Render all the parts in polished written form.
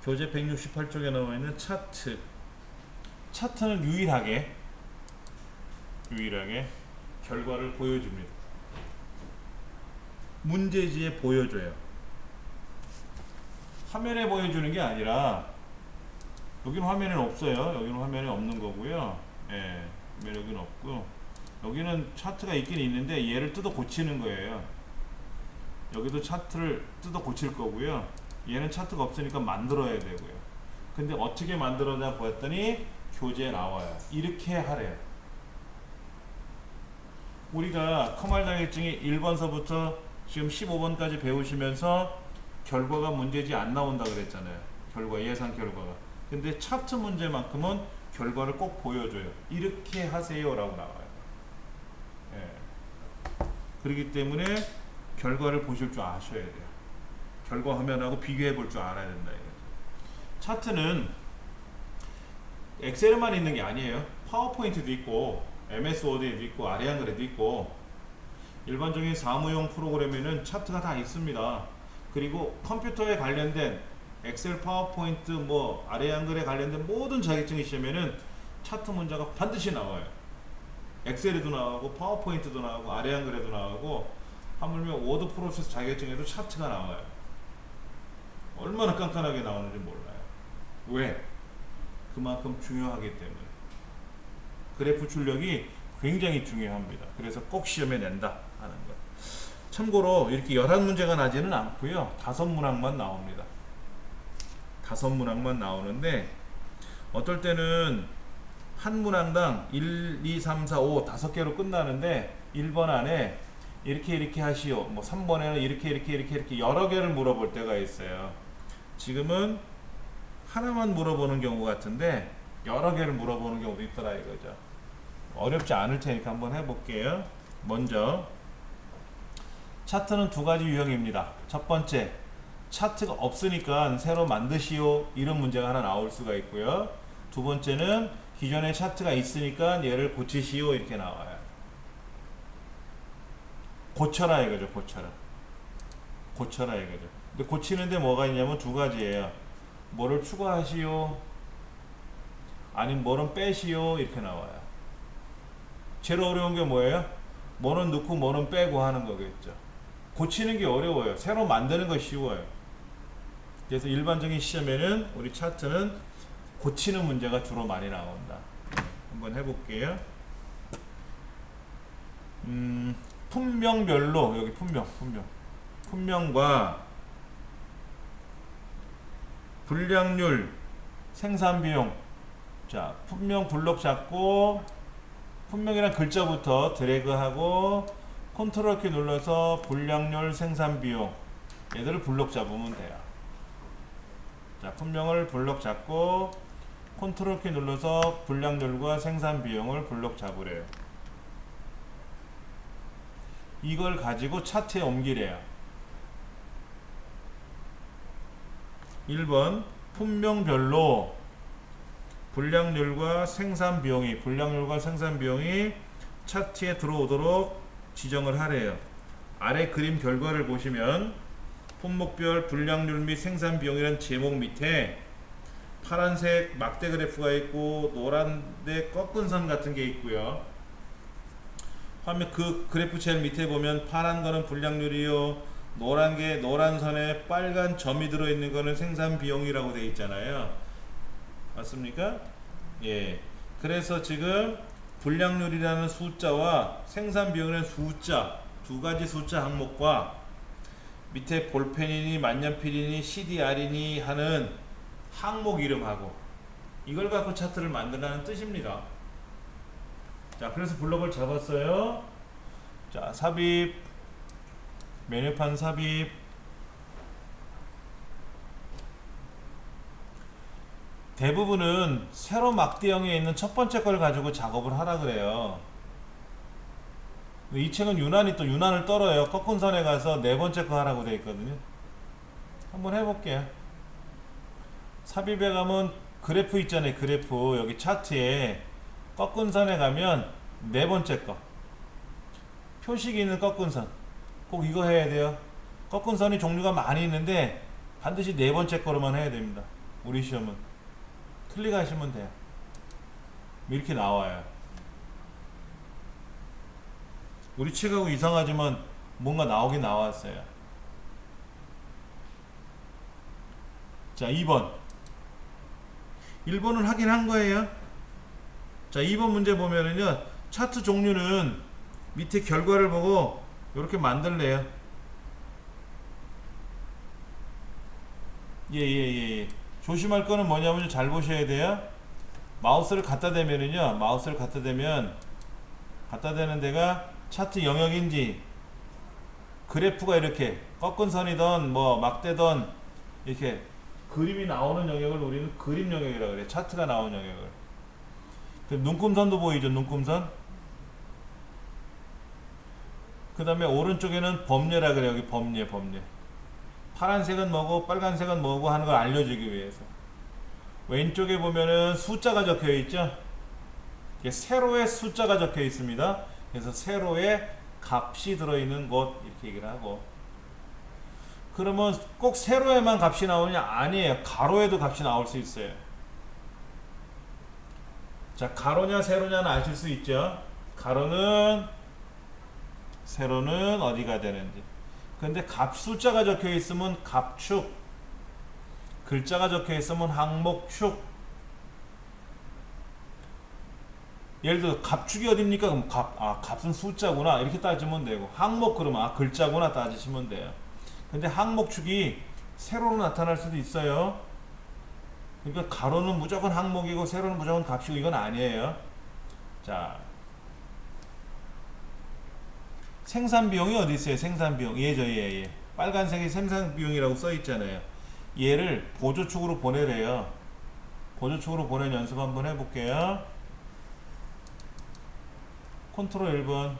교재 168쪽에 나와 있는 차트. 차트는 유일하게 결과를 보여줍니다. 문제지에 보여줘요. 화면에 보여주는 게 아니라, 여기는 화면에 없어요. 여기는 화면에 없는 거고요. 예, 여기는 없고, 여기는 차트가 있긴 있는데 얘를 뜯어 고치는 거예요. 여기도 차트를 뜯어 고칠 거고요. 얘는 차트가 없으니까 만들어야 되고요. 근데 어떻게 만들어냐 보았더니 교재에 나와요. 이렇게 하래요. 우리가 커말 자격증이 1번서부터 지금 15번까지 배우시면서 결과가 문제지 안 나온다 그랬잖아요. 예상 결과가. 근데 차트 문제만큼은 결과를 꼭 보여줘요. 이렇게 하세요 라고 나와요. 예. 그렇기 때문에 결과를 보실 줄 아셔야 돼요. 결과 화면하고 비교해 볼 줄 알아야 된다 이거죠. 차트는 엑셀에만 있는 게 아니에요. 파워포인트도 있고 MS 워드에도 있고 아래한글에도 있고 일반적인 사무용 프로그램에는 차트가 다 있습니다. 그리고 컴퓨터에 관련된 엑셀, 파워포인트, 아래한글에 관련된 모든 자격증이 시험에는 차트 문제가 반드시 나와요. 엑셀에도 나오고 파워포인트도 나오고 아래한글에도 나오고 하물며 워드 프로세스 자격증에도 차트가 나와요. 얼마나 깐깐하게 나오는지 몰라요. 왜? 그만큼 중요하기 때문에. 그래프 출력이 굉장히 중요합니다. 그래서 꼭 시험에 낸다 하는 것. 참고로 이렇게 11문제가 나지는 않고요. 5문항만 나옵니다. 5문항만 나오는데 어떨 때는 한 문항당 1, 2, 3, 4, 5 5개로 끝나는데 1번 안에 이렇게 하시오. 3번에는 이렇게 여러 개를 물어볼 때가 있어요. 지금은 하나만 물어보는 경우 같은데 여러 개를 물어보는 경우도 있더라 이거죠. 어렵지 않을 테니까 한번 해볼게요. 먼저 차트는 두 가지 유형입니다. 첫 번째, 차트가 없으니까 새로 만드시오 이런 문제가 하나 나올 수가 있고요. 두 번째는 기존에 차트가 있으니까 얘를 고치시오 이렇게 나와요. 고쳐라 이거죠. 고쳐라 이거죠. 근데 고치는데 뭐가 있냐면 두 가지예요. 뭐를 추가하시오 아니면 뭐는 빼시오 이렇게 나와요. 제일 어려운 게 뭐예요? 뭐는 넣고 뭐는 빼고 하는 거겠죠. 고치는 게 어려워요. 새로 만드는 거 쉬워요. 그래서 일반적인 시험에는 우리 차트는 고치는 문제가 주로 많이 나온다. 한번 해볼게요. 품명별로 여기 품명과 분량률, 생산비용. 자, 품명 블록 잡고 품명이란 글자부터 드래그하고 컨트롤 키 눌러서 분량률, 생산비용 얘들을 블록 잡으면 돼요. 자, 품명을 블록 잡고 컨트롤 키 눌러서 분량률과 생산비용을 블록 잡으래요. 이걸 가지고 차트에 옮기래요. 1번 품명별로 분량률과 생산비용이 차트에 들어오도록 지정을 하래요. 아래 그림 결과를 보시면 품목별 분량률 및 생산비용이라는 제목 밑에 파란색 막대 그래프가 있고 노란색 꺾은 선 같은 게 있고요. 화면 그 그래프 제일 밑에 보면 파란 거는 분량률이요, 노란 선에 빨간 점이 들어있는 거는 생산비용이라고 되어 있잖아요. 맞습니까? 예. 그래서 지금 분량률이라는 숫자와 생산비용이라는 숫자, 두 가지 숫자 항목과 밑에 볼펜이니 만년필이니 CDR이니 하는 항목 이름하고 이걸 갖고 차트를 만들라는 뜻입니다. 자, 그래서 블록을 잡았어요. 자, 삽입, 메뉴판 삽입. 대부분은 세로 막대형에 있는 첫 번째 걸 가지고 작업을 하라 그래요. 이 책은 유난을 떨어요. 꺾은 선에 가서 네 번째 거 하라고 되어 있거든요. 한번 해볼게요. 삽입에 가면 그래프 있잖아요. 그래프 여기 차트에 꺾은 선에 가면 네 번째 거 표식이 있는 꺾은 선 꼭 이거 해야 돼요. 꺾은 선이 종류가 많이 있는데 반드시 네 번째 거로만 해야 됩니다. 우리 시험은 클릭하시면 돼요. 이렇게 나와요. 우리 책하고 이상하지만 뭔가 나오긴 나왔어요. 자, 2번. 1번은 하긴 한 거예요. 자, 2번 문제 보면은요, 차트 종류는 밑에 결과를 보고 이렇게 만들래요. 예. 조심할 거는 뭐냐면 잘 보셔야 돼요. 마우스를 갖다 대면은요, 마우스를 갖다 대면, 갖다 대는 데가 차트 영역인지, 그래프가 이렇게 꺾은 선이던 뭐 막대던 이렇게 그림이 나오는 영역을 우리는 그림 영역이라고 그래요. 차트가 나오는 영역을. 눈금선도 보이죠, 눈금선? 그 다음에 오른쪽에는 범례라 그래요. 여기 범례. 파란색은 뭐고 빨간색은 뭐고 하는 걸 알려주기 위해서. 왼쪽에 보면은 숫자가 적혀 있죠. 이게 세로에 숫자가 적혀 있습니다. 그래서 세로에 값이 들어있는 곳 이렇게 얘기를 하고. 그러면 꼭 세로에만 값이 나오느냐? 아니에요. 가로에도 값이 나올 수 있어요. 자, 가로냐 세로냐는 아실 수 있죠. 가로는 세로는 어디가 되는지. 근데 값 숫자가 적혀 있으면 값축, 글자가 적혀 있으면 항목축. 예를 들어 값축이 어딥니까? 그럼 값은 숫자구나 이렇게 따지면 되고, 항목 그러면 글자구나 따지시면 돼요. 근데 항목축이 세로로 나타날 수도 있어요. 그러니까 가로는 무조건 항목이고 세로는 무조건 값이고 이건 아니에요. 자, 생산비용이 어디 있어요? 생산비용. 예. 빨간색이 생산비용이라고 써 있잖아요. 얘를 보조축으로 보내래요. 보조축으로 보내는 연습 한번 해볼게요. 컨트롤 1번.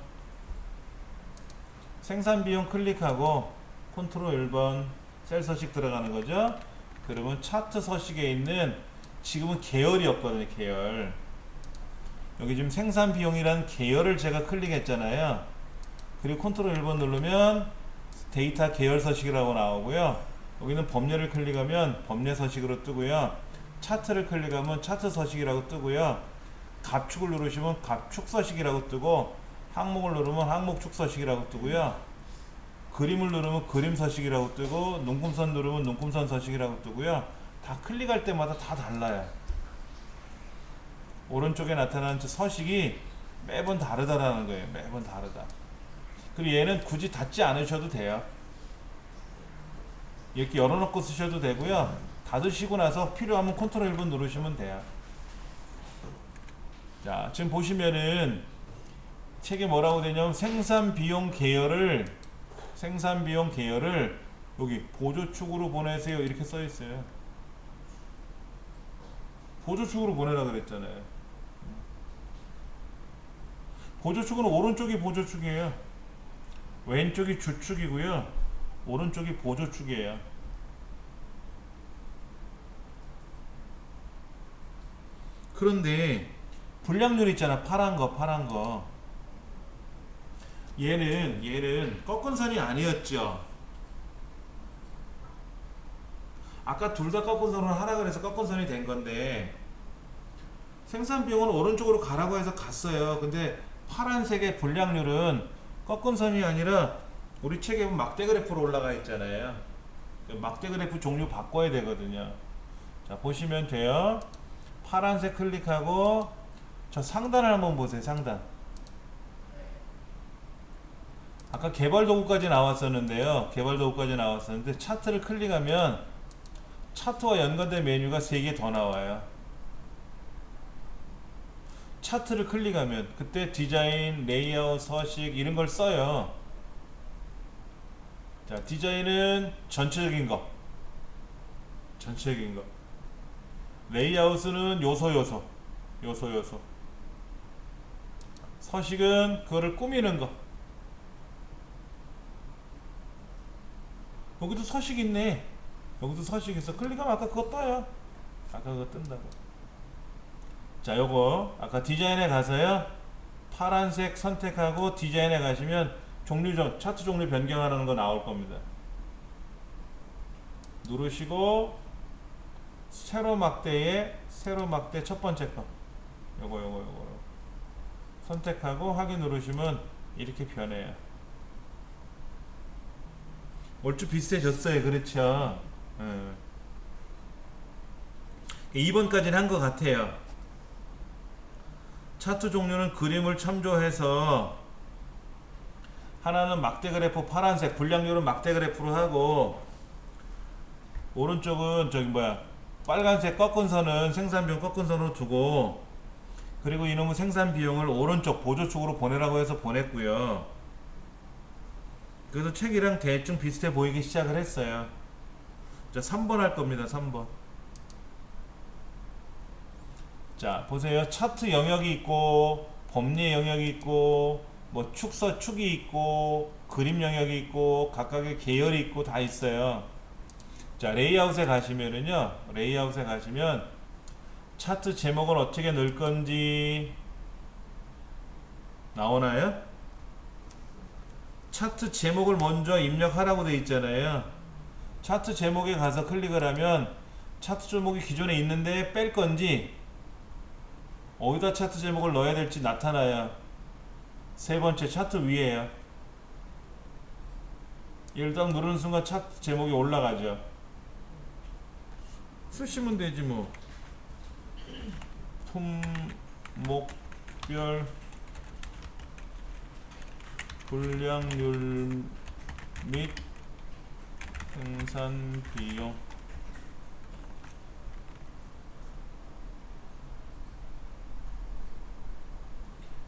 생산비용 클릭하고 컨트롤 1번 셀 서식 들어가는 거죠. 그러면 차트 서식에 있는, 지금은 계열이 없거든요. 계열. 여기 지금 생산비용이라는 계열을 제가 클릭했잖아요. 그리고 컨트롤 1번 누르면 데이터 계열 서식이라고 나오고요. 여기는 범례를 클릭하면 범례 서식으로 뜨고요. 차트를 클릭하면 차트 서식이라고 뜨고요. 값축을 누르시면 값축 서식이라고 뜨고, 항목을 누르면 항목축 서식이라고 뜨고요. 그림을 누르면 그림 서식이라고 뜨고, 눈금선 누르면 눈금선 서식이라고 뜨고요. 다 클릭할 때마다 다 달라요. 오른쪽에 나타나는 서식이 매번 다르다라는 거예요. 매번 다르다. 그리고 얘는 굳이 닫지 않으셔도 돼요. 이렇게 열어놓고 쓰셔도 되고요. 닫으시고 나서 필요하면 컨트롤 1번 누르시면 돼요. 자, 지금 보시면은 책에 뭐라고 되냐면 생산비용 계열을 여기 보조축으로 보내세요 이렇게 써 있어요. 보조축으로 보내라 그랬잖아요. 보조축은 오른쪽이 보조축이에요. 왼쪽이 주축이고요. 오른쪽이 보조축이에요. 그런데 불량률 있잖아. 파란 거. 얘는 꺾은 선이 아니었죠. 아까 둘 다 꺾은 선을 하라 그래서 꺾은 선이 된 건데, 생산비용은 오른쪽으로 가라고 해서 갔어요. 근데 파란색의 불량률은 꺾은 선이 아니라 우리 책에 보면 막대 그래프로 올라가 있잖아요. 막대 그래프 종류 바꿔야 되거든요. 자, 보시면 돼요. 파란색 클릭하고 저 상단을 한번 보세요. 상단. 아까 개발 도구까지 나왔었는데요. 개발 도구까지 나왔었는데 차트를 클릭하면 차트와 연관된 메뉴가 3개 더 나와요. 차트를 클릭하면 그때 디자인, 레이아웃, 서식 이런 걸 써요. 자, 디자인은 전체적인 거. 레이아웃은 요소. 서식은 그거를 꾸미는 거. 여기도 서식 있네. 여기도 서식 있어. 클릭하면 아까 그거 떠요. 아까 그거 뜬다고. 자, 요거 아까 디자인에 가서요. 파란색 선택하고 디자인에 가시면 차트 종류 변경하는 거 나올 겁니다. 누르시고 세로 막대에 세로 막대 첫 번째 거 요거 선택하고 확인 누르시면 이렇게 변해요. 얼추 비슷해졌어요. 그렇죠? 2번까지는 한 것 같아요. 차트 종류는 그림을 참조해서 하나는 막대 그래프 파란색 불량률은 막대 그래프로 하고, 오른쪽은 저기 빨간색 꺾은 선은 생산 비용 꺾은 선으로 두고, 그리고 이놈의 생산 비용을 오른쪽 보조축으로 보내라고 해서 보냈고요. 그래서 책이랑 대충 비슷해 보이기 시작을 했어요. 자, 3번 할 겁니다. 3번. 자, 보세요. 차트 영역이 있고 법리 영역이 있고 뭐 축서 축이 있고 그림 영역이 있고 각각의 계열이 있고 다 있어요. 자, 레이아웃에 가시면은요. 레이아웃에 가시면 차트 제목을 어떻게 넣을 건지 나오나요? 차트 제목을 먼저 입력하라고 되어 있잖아요. 차트 제목에 가서 클릭을 하면 차트 제목이 기존에 있는데 뺄 건지 어디다 차트 제목을 넣어야 될지 나타나요. 세 번째 차트 위에요. 얘를 딱 누르는 순간 차트 제목이 올라가죠. 쓰시면 되지 뭐. 품목별 불량률 및 생산 비용.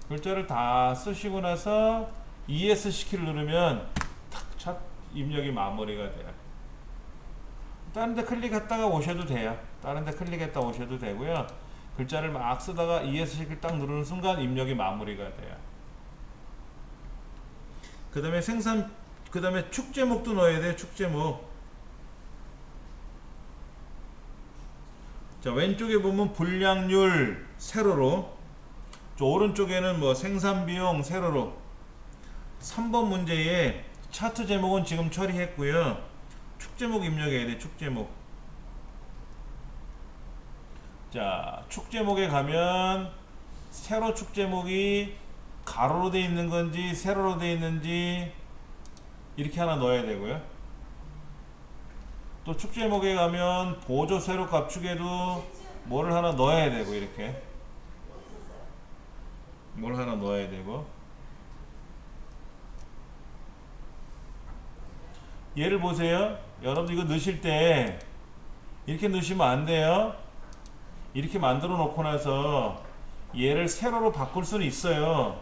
글자를 다 쓰시고 나서 ES 키를 누르면 탁 차 입력이 마무리가 돼요. 다른 데 클릭했다가 오셔도 돼요. 다른 데 클릭했다 오셔도 되고요. 글자를 막 쓰다가 ES 키 딱 누르는 순간 입력이 마무리가 돼요. 그 다음에 그 다음에 축 제목도 넣어야 돼요. 축 제목. 자, 왼쪽에 보면 불량률 세로로, 저 오른쪽에는 뭐 생산비용 세로로. 3번 문제에 차트 제목은 지금 처리했고요. 축 제목 입력해야 돼. 축 제목. 자, 축 제목에 가면 세로 축 제목이 가로로 되어 있는 건지 세로로 되어 있는지 이렇게 하나 넣어야 되고요. 또 축 제목에 가면 보조 세로 값축에도 뭐를 하나 넣어야 되고, 이렇게 뭘 하나 넣어야 되고. 얘를 보세요. 여러분 이거 넣으실 때 이렇게 넣으시면 안 돼요. 이렇게 만들어 놓고 나서 얘를 세로로 바꿀 수는 있어요.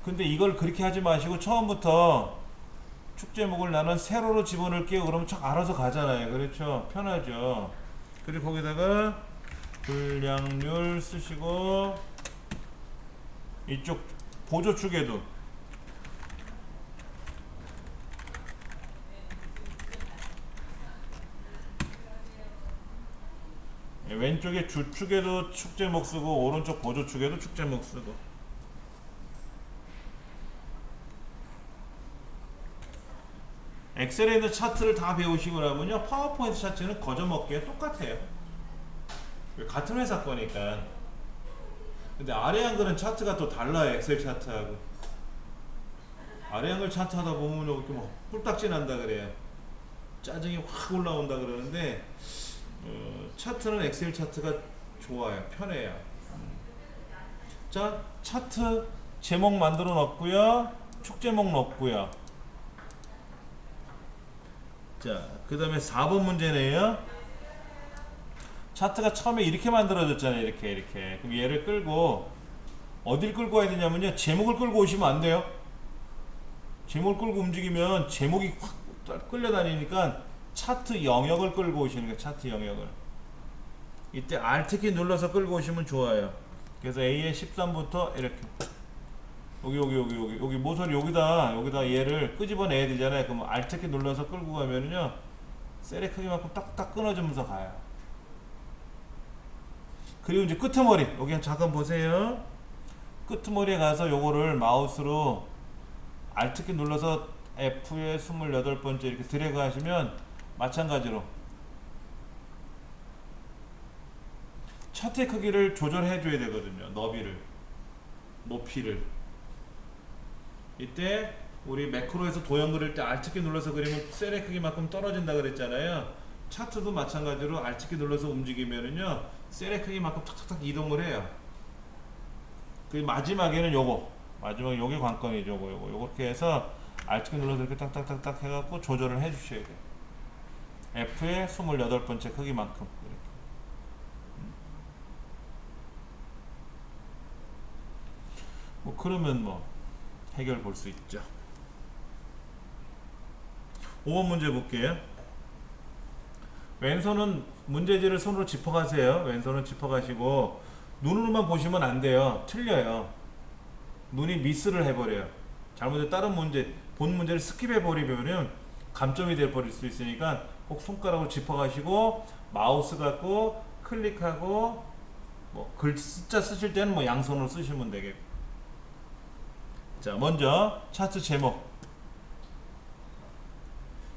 근데 이걸 그렇게 하지 마시고 처음부터 축 제목을 나는 세로로 집어넣을게요. 그러면 척 알아서 가잖아요. 그렇죠? 편하죠. 그리고 거기다가 불량률 쓰시고, 이쪽 보조축에도 왼쪽에 주축에도 축 제목 쓰고 오른쪽 보조축에도 축 제목 쓰고. 엑셀에 있는 차트를 다 배우시고 나면요, 파워포인트 차트는 거저먹기에 똑같아요. 같은 회사 거니까. 근데 아래 한글은 차트가 또 달라요. 엑셀 차트하고. 아래 한글 차트 하다 보면 이렇게 막 홀딱지 난다 그래요. 짜증이 확 올라온다 그러는데, 차트는 엑셀 차트가 좋아요. 편해요. 자, 차트 제목 만들어 넣었고요. 축 제목 넣었고요. 자, 그 다음에 4번 문제네요. 차트가 처음에 이렇게 만들어졌잖아요. 이렇게. 그럼 얘를 끌고 어딜 끌고 와야 되냐면요, 제목을 끌고 오시면 안 돼요. 제목을 끌고 움직이면 제목이 확 끌려다니니까 차트 영역을 끌고 오시는 거예요. 차트 영역을. 이때 Alt키 눌러서 끌고 오시면 좋아요. 그래서 A의 13부터 이렇게 여기 모서리 여기다 얘를 끄집어내야 되잖아요. 그럼 Alt키 눌러서 끌고 가면은요, 셀의 크기만큼 딱딱 끊어지면서 가요. 그리고 이제 끄트머리, 여기 잠깐 보세요. 끄트머리에 가서 요거를 마우스로 Alt키 눌러서 F의 28번째 이렇게 드래그 하시면 마찬가지로 차트의 크기를 조절해 줘야 되거든요. 너비를, 높이를. 이때 우리 매크로에서 도형 그릴 때 Alt키 눌러서 그리면 셀의 크기만큼 떨어진다 그랬잖아요. 차트도 마찬가지로 Alt키 눌러서 움직이면은요 셀의 크기만큼 탁탁탁 이동을 해요. 그 마지막에는 마지막에 요게 관건이죠. 요렇게 해서 Alt키 눌러서 이렇게 딱딱딱딱 해갖고 조절을 해주셔야 돼요. F의 28번째 크기만큼 이렇게. 그러면 해결 볼 수 있죠. 5번 문제 볼게요. 왼손은 문제지를 손으로 짚어가세요. 왼손은 짚어가시고 눈으로만 보시면 안 돼요. 틀려요. 눈이 미스를 해버려요. 잘못해 다른 문제, 본 문제를 스킵해버리면 감점이 돼버릴 수 있으니까 꼭 손가락으로 짚어가시고 마우스 갖고 클릭하고 숫자 쓰실 때는 양손으로 쓰시면 되겠고. 자, 먼저 차트 제목.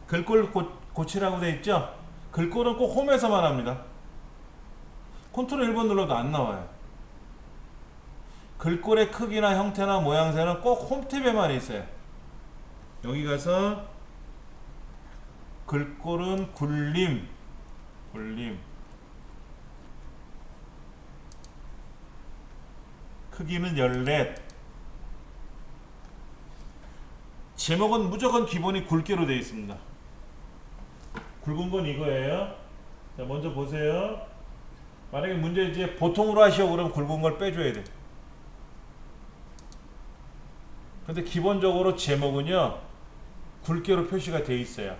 글꼴 고치라고 돼 있죠? 글꼴은 꼭 홈에서만 합니다. 컨트롤 1번 눌러도 안 나와요. 글꼴의 크기나 형태나 모양새는 꼭 홈 탭에만 있어요. 여기 가서 글꼴은 굴림 크기는 14. 제목은 무조건 기본이 굵게로 되어 있습니다. 굵은 건 이거예요. 자, 먼저 보세요. 만약에 문제 이제 보통으로 하시오 그러면 굵은 걸 빼줘야 돼. 근데 기본적으로 제목은요 굵게로 표시가 되어 있어요.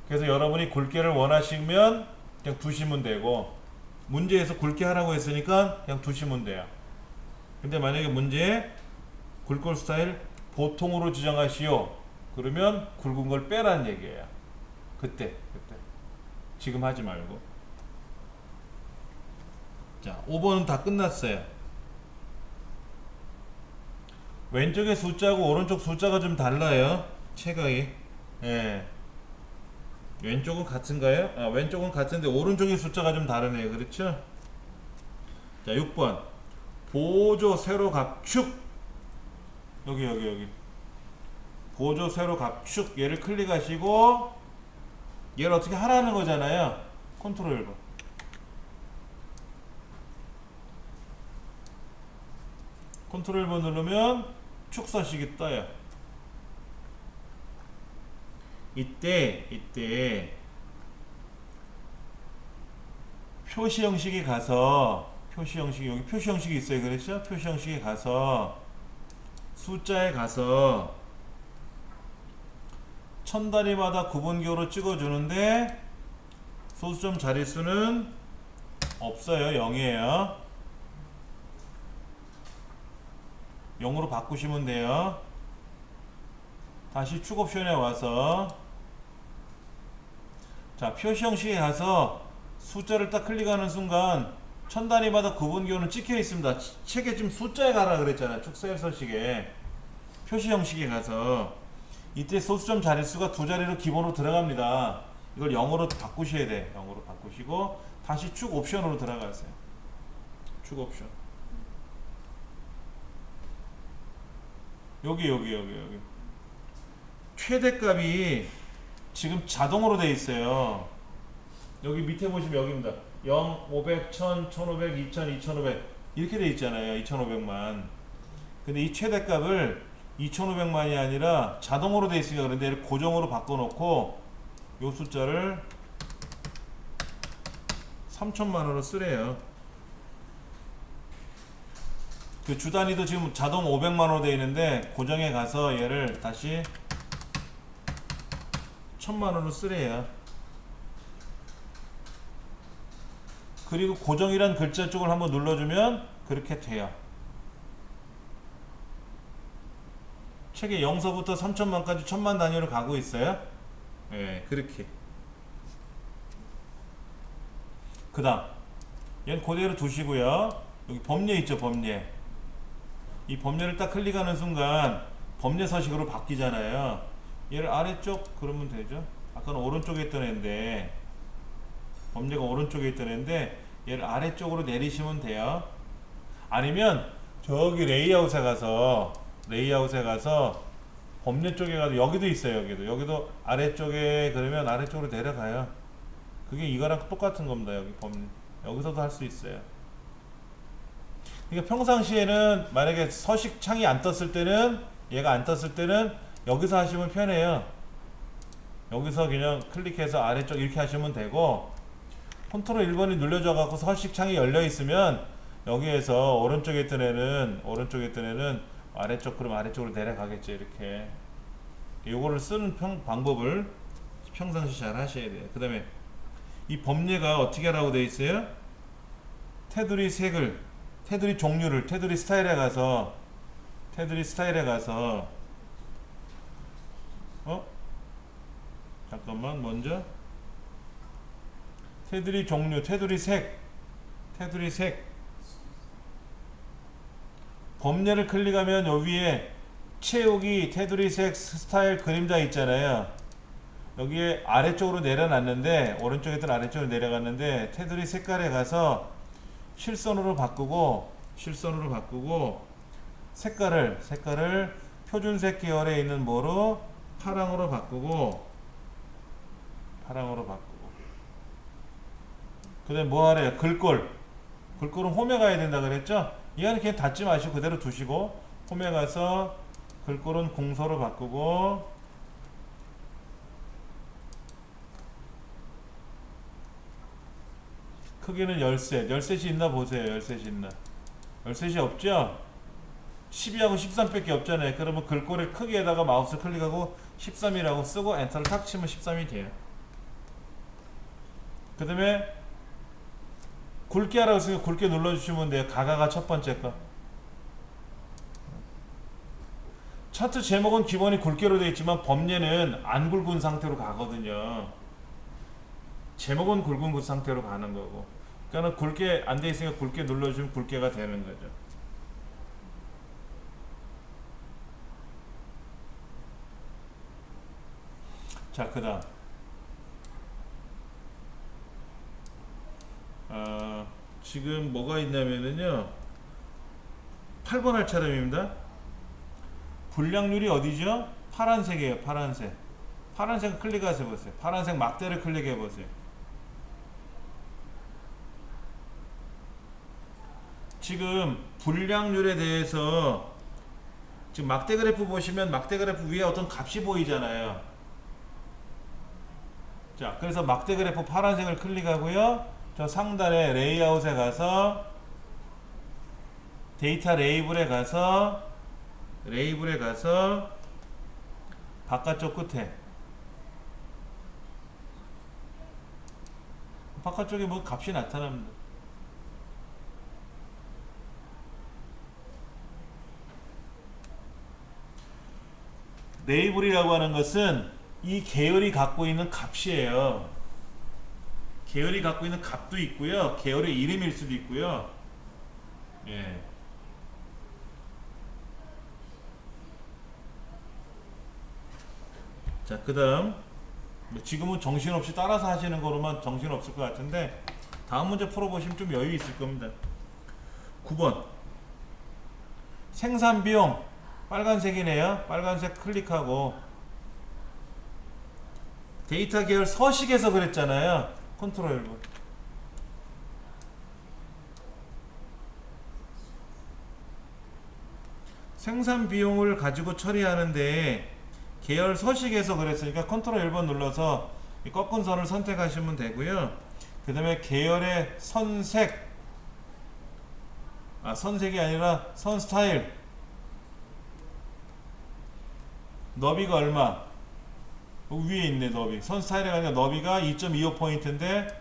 그래서 여러분이 굵게를 원하시면 그냥 두시면 되고, 문제에서 굵게 하라고 했으니까 그냥 두시면 돼요. 근데 만약에 문제에 글꼴 스타일 보통으로 지정하시오 그러면 굵은 걸 빼라는 얘기예요. 그때 지금 하지 말고. 자, 5번은 다 끝났어요. 왼쪽의 숫자하고 오른쪽 숫자가 좀 달라요. 체각이. 예. 왼쪽은 같은가요? 왼쪽은 같은데 오른쪽의 숫자가 좀 다르네요. 그렇죠? 자, 6번 보조 세로 갑축. 여기 보조 세로 갑축. 얘를 클릭하시고 얘를 어떻게 하라는 거잖아요. 컨트롤 1번. 컨트롤 1번 누르면 축서식이 떠요. 이때 표시 형식이 가서 여기 표시 형식이 있어요. 그렇죠? 표시 형식이 가서 숫자에 가서 천 단위마다 구분기호로 찍어주는데 소수점 자릿수는 없어요. 0이에요. 0으로 바꾸시면 돼요. 다시 축 옵션에 와서 자, 표시 형식에 가서 숫자를 딱 클릭하는 순간 천 단위마다 구분기호는 찍혀 있습니다. 책에 지금 숫자에 가라 그랬잖아요. 축셀 서식에. 표시 형식에 가서 이때 소수점 자릿수가 두 자리로 기본으로 들어갑니다. 이걸 0으로 바꾸셔야 돼. 0으로 바꾸시고 다시 축 옵션으로 들어가세요. 축 옵션. 여기 최대값이 지금 자동으로 돼 있어요. 여기 밑에 보시면 여기입니다. 0, 500, 1000, 1500, 2000, 2500 이렇게 돼 있잖아요. 2500만. 근데 이 최대값을 2500만이 아니라 자동으로 돼 있으니까 그런데 얘를 고정으로 바꿔놓고 요 숫자를 3000만으로 쓰래요. 그 주단위도 지금 자동 500만으로 되어 있는데 고정에 가서 얘를 다시 1000만으로 쓰래요. 그리고 고정이란 글자 쪽을 한번 눌러주면 그렇게 돼요. 책에 0서부터 3000만까지 1000만 단위로 가고 있어요. 예, 그렇게. 그 다음 얘는 그대로 두시고요. 여기 범례 있죠. 범례. 이 범례를 딱 클릭하는 순간 범례 서식으로 바뀌잖아요. 얘를 아래쪽 그러면 되죠. 아까는 오른쪽에 있던 애인데 범례가 오른쪽에 있던 애인데 얘를 아래쪽으로 내리시면 돼요. 아니면 저기 레이아웃에 가서 범례 쪽에 가서 여기도 있어요. 여기도 아래쪽에 그러면 아래쪽으로 내려가요. 그게 이거랑 똑같은 겁니다. 여기 범례 여기서도 할 수 있어요. 그러니까 평상시에는 만약에 서식 창이 안 떴을 때는 얘가 안 떴을 때는 여기서 하시면 편해요. 여기서 그냥 클릭해서 아래쪽 이렇게 하시면 되고, 컨트롤 1번이 눌려져 갖고 서식 창이 열려 있으면 여기에서 오른쪽에 있던 애는 아래쪽, 그럼 아래쪽으로 내려가겠죠. 이렇게 요거를 쓰는 방법을 평상시 잘 하셔야 돼요. 그 다음에 이 범례가 어떻게 하라고 되어 있어요? 테두리 종류를 테두리 스타일에 가서 잠깐만, 먼저 테두리 종류, 테두리 색 범례를 클릭하면 요 위에 채우기 테두리 색 스타일 그림자 있잖아요. 여기에 아래쪽으로 내려놨는데, 오른쪽에 있던 아래쪽으로 내려갔는데, 테두리 색깔에 가서 실선으로 바꾸고 색깔을 표준색 계열에 있는 뭐로 파랑으로 바꾸고 그 다음에 뭐 하래요? 글꼴은 홈에 가야 된다 그랬죠? 이 안에 그냥 닫지 마시고 그대로 두시고, 홈에 가서 글꼴은 궁서로 바꾸고, 크기는 13이 있나 보세요. 13이 없죠? 12하고 13밖에 없잖아요. 그러면 글꼴의 크기에다가 마우스 클릭하고 13이라고 쓰고 엔터를 탁 치면 13이 돼요. 그 다음에 굵게 하라고 했으니까 굵게 눌러주시면 돼요. 가가가 첫 번째 거. 차트 제목은 기본이 굵게로 되어 있지만 범례는 안 굵은 상태로 가거든요. 제목은 굵은 그 상태로 가는 거고, 그러니까 굵게 안 돼 있으니까 굵게 눌러주면 굵게가 되는 거죠. 자, 그 다음 지금 뭐가 있냐면은요, 8번 할 차례입니다. 분량률이 어디죠? 파란색이에요. 파란색 클릭해서 보세요. 파란색 막대를 클릭해 보세요. 지금 분량률에 대해서 지금 막대 그래프 보시면 막대 그래프 위에 어떤 값이 보이잖아요. 자, 그래서 막대 그래프 파란색을 클릭하고요, 저 상단에 레이아웃에 가서 데이터 레이블에 가서 바깥쪽 끝에 바깥쪽에 뭐 값이 나타납니다. 레이블이라고 하는 것은 이 계열이 갖고 있는 값이에요. 계열이 갖고 있는 값도 있고요, 계열의 이름일 수도 있고요. 예. 자, 그 다음 지금은 정신없이 따라서 하시는 거로만 정신없을 것 같은데, 다음 문제 풀어보시면 좀 여유 있을 겁니다. 9번 생산비용 빨간색이네요. 빨간색 클릭하고 데이터 계열 서식에서 그랬잖아요. 컨트롤 1번. 생산 비용을 가지고 처리하는데 계열 서식에서 그랬으니까 컨트롤 1번 눌러서 이 꺾은 선을 선택하시면 되고요. 그 다음에 계열의 선색이 아니라 선 스타일, 너비가 얼마? 위에 있네. 너비 선 스타일에 가니까 너비가 2.25포인트인데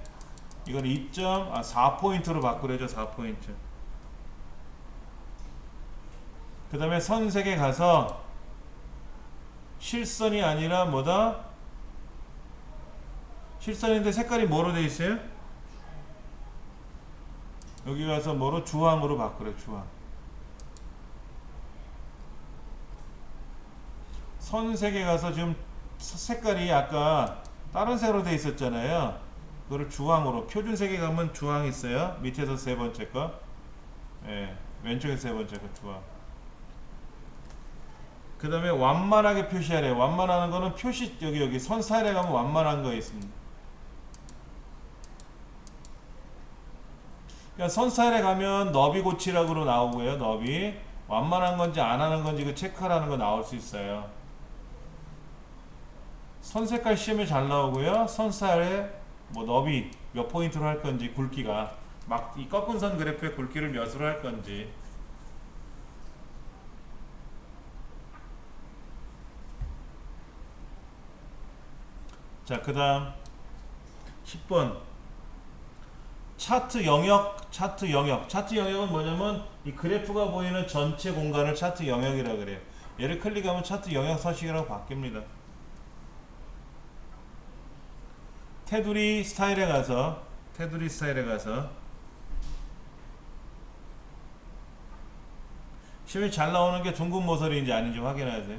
이걸 4포인트로 바꾸려죠. 4포인트. 그 다음에 선색에 가서 실선이 아니라 뭐다? 실선인데 색깔이 뭐로 되어 있어요? 여기 가서 뭐로? 주황으로 바꾸래. 주황. 선색에 가서 지금 색깔이 아까 다른 색으로 되어 있었잖아요. 그거를 주황으로, 표준색에 가면 주황 있어요. 밑에서 세 번째 거, 예, 왼쪽에 세 번째 거 주황. 그 다음에 완만하게 표시하래. 완만하는 거는 표시, 여기 선 스타일에 가면 완만한 거 있습니다. 그러니까 선 스타일에 가면 너비 고치라고 나오고요. 너비 완만한 건지 안 하는 건지 그 체크하라는 거 나올 수 있어요. 선 색깔 시험에 잘 나오고요. 선 스타일에 뭐 너비 몇 포인트로 할 건지, 굵기가 막 이 꺾은 선 그래프의 굵기를 몇으로 할 건지. 자, 그 다음 10번 차트 영역. 차트 영역. 차트 영역은 뭐냐면 이 그래프가 보이는 전체 공간을 차트 영역이라 그래요. 얘를 클릭하면 차트 영역 서식이라고 바뀝니다. 테두리 스타일에 가서 시험에 잘 나오는 게 둥근 모서리인지 아닌지 확인하세요.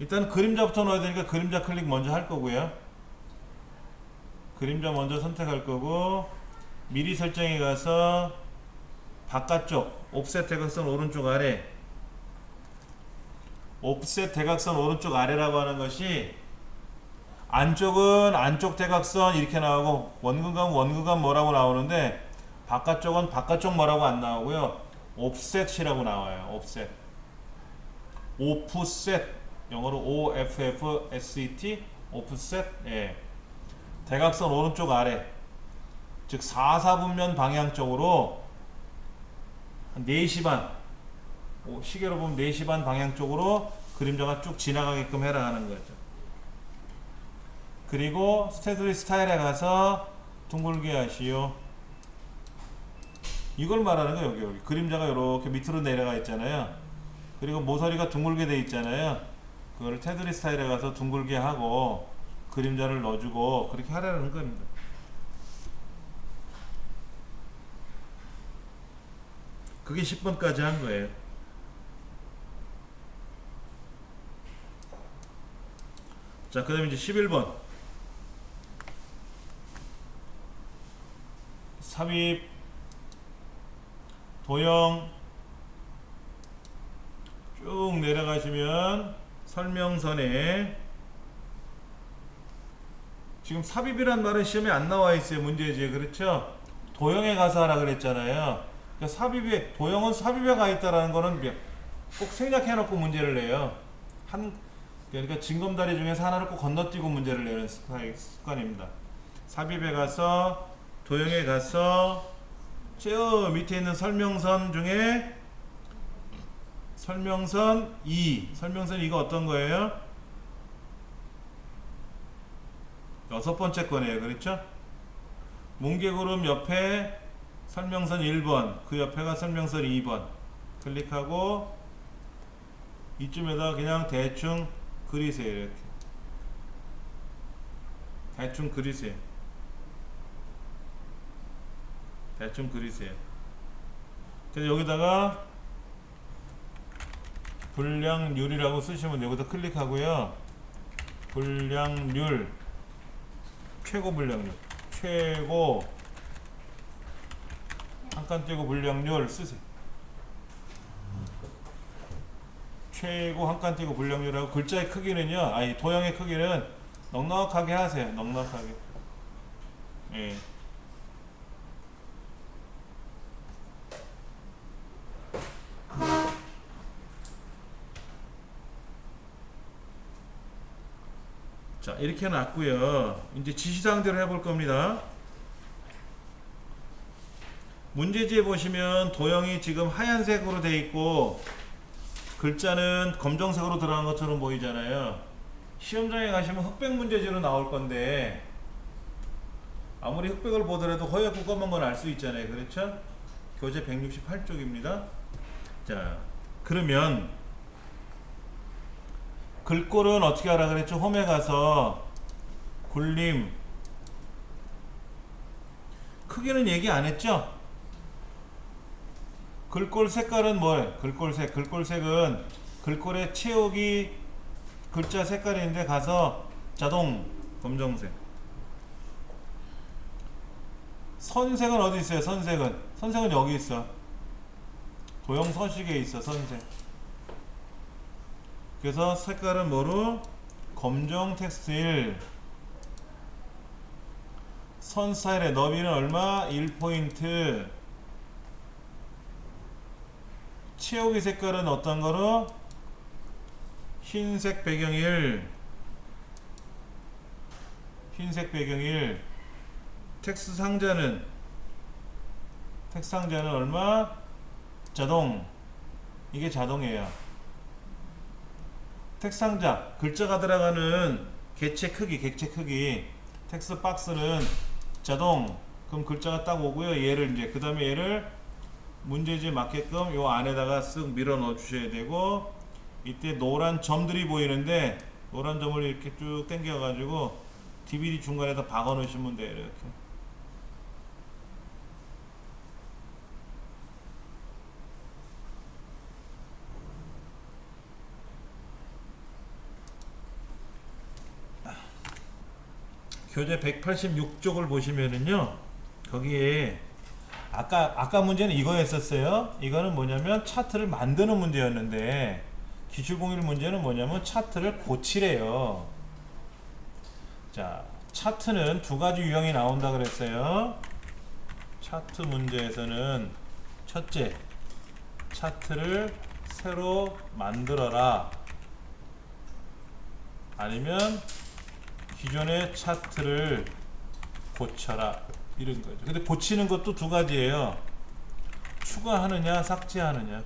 일단 그림자부터 넣어야 되니까 그림자 클릭 먼저 할 거고요. 그림자 먼저 선택할 거고, 미리 설정에 가서 바깥쪽 옵셋 대각선 오른쪽 아래, 옵셋 대각선 오른쪽 아래라고 하는 것이 안쪽은 안쪽 대각선 이렇게 나오고, 원근감 뭐라고 나오는데, 바깥쪽은 바깥쪽 뭐라고 안 나오고요. 옵셋이라고 나와요. 옵셋. 오프셋, 영어로 OFFSET, 오프셋. 예. 대각선 오른쪽 아래, 즉 4사분면 방향 쪽으로 한 4시 반, 시계로 보면 4시 반 방향 쪽으로 그림자가 쭉 지나가게끔 해라 하는 거죠. 그리고 테두리 스타일에 가서 둥글게 하시오. 이걸 말하는 거예요. 여기 그림자가 이렇게 밑으로 내려가 있잖아요. 그리고 모서리가 둥글게 돼 있잖아요. 그거를 테두리 스타일에 가서 둥글게 하고 그림자를 넣어주고 그렇게 하라는 겁니다. 그게 10번까지 한 거예요. 자, 그 다음에 이제 11번 삽입 도형 쭉 내려가시면 설명선에, 지금 삽입이란 말은 시험에 안 나와 있어요. 문제지에. 그렇죠? 도형에 가서 하라 그랬잖아요. 그러니까 삽입에, 도형은 삽입에 가 있다라는 거는 꼭 생략해 놓고 문제를 내요. 그러니까 징검다리 중에서 하나를 꼭 건너뛰고 문제를 내는 습관입니다. 삽입에 가서, 도형에 가서, 저 밑에 있는 설명선 중에 설명선 2. 설명선 2가 어떤 거예요? 6번째 거네요. 그렇죠? 뭉게구름 옆에 설명선 1번, 그 옆에가 설명선 2번 클릭하고 이쯤에다 그냥 대충 그리세요. 이렇게 대충 그리세요. 대충 그리세요. 그래서 여기다가 불량률이라고 쓰시면 여기다 클릭하고요. 불량률, 최고 불량률, 최고 한 칸 띄고 불량률 쓰세요. 최고 한 칸 띄고 불량률하고, 글자의 크기는요, 아니 도형의 크기는 넉넉하게 하세요. 넉넉하게. 예. 자, 이렇게 놨고요. 이제 지시사항대로 해볼 겁니다. 문제지에 보시면 도형이 지금 하얀색으로 되어 있고 글자는 검정색으로 들어간 것처럼 보이잖아요. 시험장에 가시면 흑백 문제지로 나올 건데 아무리 흑백을 보더라도 허옇고 검은 건 알 수 있잖아요. 그렇죠? 교재 168쪽입니다. 자, 그러면 글꼴은 어떻게 하라 그랬죠? 홈에 가서 굴림, 크기는 얘기 안 했죠? 글꼴 색깔은 뭐예요? 글꼴색은 글꼴의 채우기 글자 색깔인데 가서 자동 검정색. 선색은 어디 있어요? 선색은 여기 있어. 도형 서식에 있어. 선색. 그래서 색깔은 뭐로? 검정 텍스트일. 선 스타일의 너비는 얼마? 1포인트. 채우기 색깔은 어떤 거로? 흰색 배경일. 흰색 배경일. 텍스트 상자는 얼마? 자동. 이게 자동이에요. 텍스트 상자 글자가 들어가는 객체 크기 텍스트 박스는 자동. 그럼 글자가 딱 오고요. 얘를 이제 그 다음에 얘를 문제지에 맞게끔 요 안에다가 쓱 밀어 넣어 주셔야 되고, 이때 노란 점들이 보이는데 노란 점을 이렇게 쭉 당겨 가지고 DVD 중간에다 박아 놓으시면 돼요. 이렇게. 교재 186쪽을 보시면은요, 거기에 아까 문제는 이거였었어요. 이거는 뭐냐면 차트를 만드는 문제였는데, 기출공일 문제는 뭐냐면 차트를 고치래요. 자, 차트는 두 가지 유형이 나온다 그랬어요. 차트 문제에서는 첫째, 차트를 새로 만들어라. 아니면 기존의 차트를 고쳐라. 이런 거죠. 근데 고치는 것도 두 가지예요. 추가하느냐, 삭제하느냐.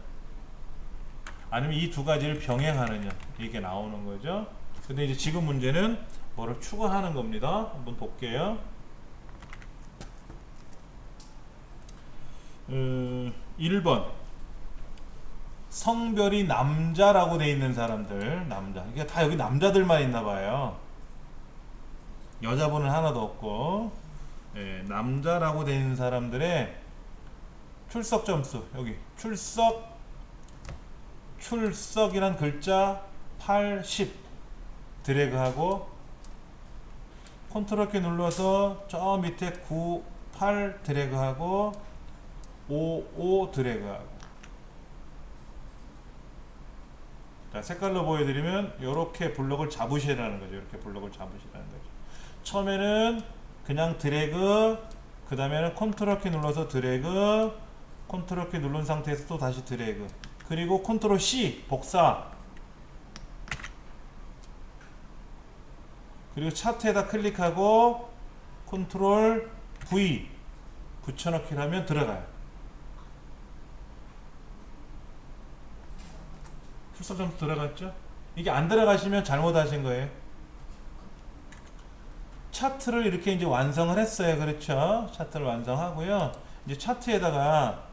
아니면 이 두 가지를 병행하느냐. 이게 나오는 거죠. 근데 이제 지금 문제는 뭐를 추가하는 겁니다. 한번 볼게요. 1번. 성별이 남자라고 돼 있는 사람들, 남자. 이게 다 여기 남자들만 있나 봐요. 여자분은 하나도 없고, 예, 남자라고 돼 있는 사람들의 출석 점수, 여기 출석이란 글자 80 드래그하고, 컨트롤 키 눌러서 저 밑에 9, 8 드래그하고, 5 드래그하고. 자, 색깔로 보여드리면 이렇게 블럭을 잡으시라는 거죠. 이렇게 블럭을 잡으시라는 거죠. 처음에는 그냥 드래그, 그 다음에는 컨트롤 키 눌러서 드래그, 컨트롤 키 누른 상태에서 또 다시 드래그, 그리고 컨트롤 C 복사, 그리고 차트에다 클릭하고 컨트롤 V 붙여넣기를 하면 들어가요. 출석 점수 들어갔죠? 이게 안 들어가시면 잘못하신 거예요. 차트를 이렇게 이제 완성을 했어요. 그렇죠? 차트를 완성하고요. 이제 차트에다가,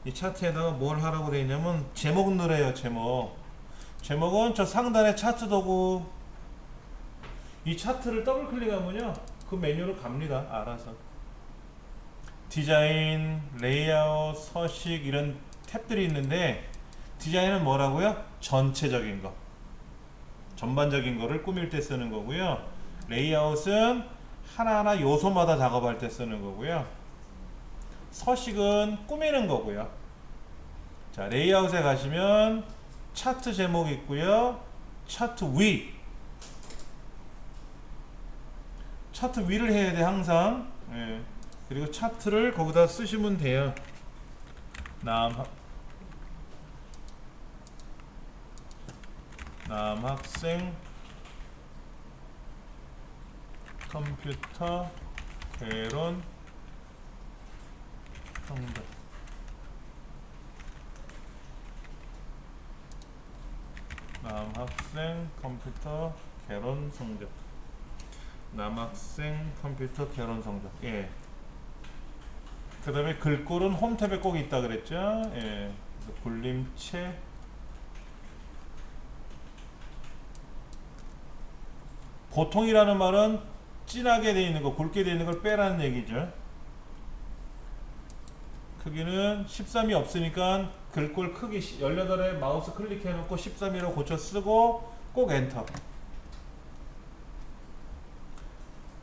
이 차트에다가 뭘 하라고 되어 있냐면 제목 넣으래요. 제목은 저 상단에 차트 도구, 이 차트를 더블 클릭하면요 그 메뉴로 갑니다. 알아서. 디자인, 레이아웃, 서식 이런 탭들이 있는데, 디자인은 뭐라고요? 전체적인 거, 전반적인 거를 꾸밀 때 쓰는 거고요. 레이아웃은 하나하나 요소마다 작업할 때 쓰는 거고요. 서식은 꾸미는 거고요. 자, 레이아웃에 가시면 차트 제목이 있고요. 차트 위를 해야 돼 항상. 예. 그리고 차트를 거기다 쓰시면 돼요. 남학생 컴퓨터 개론 성적. 남학생 컴퓨터 개론 성적. 남학생 컴퓨터 개론 성적. 예. 그 다음에 글꼴은 홈 탭에 꼭 있다 그랬죠. 예. 굴림체. 보통이라는 말은 진하게 되어 있는 거, 굵게 되어 있는 걸 빼라는 얘기죠. 크기는 13이 없으니까 글꼴 크기 18에 마우스 클릭해 놓고 13이라고 고쳐 쓰고 꼭 엔터.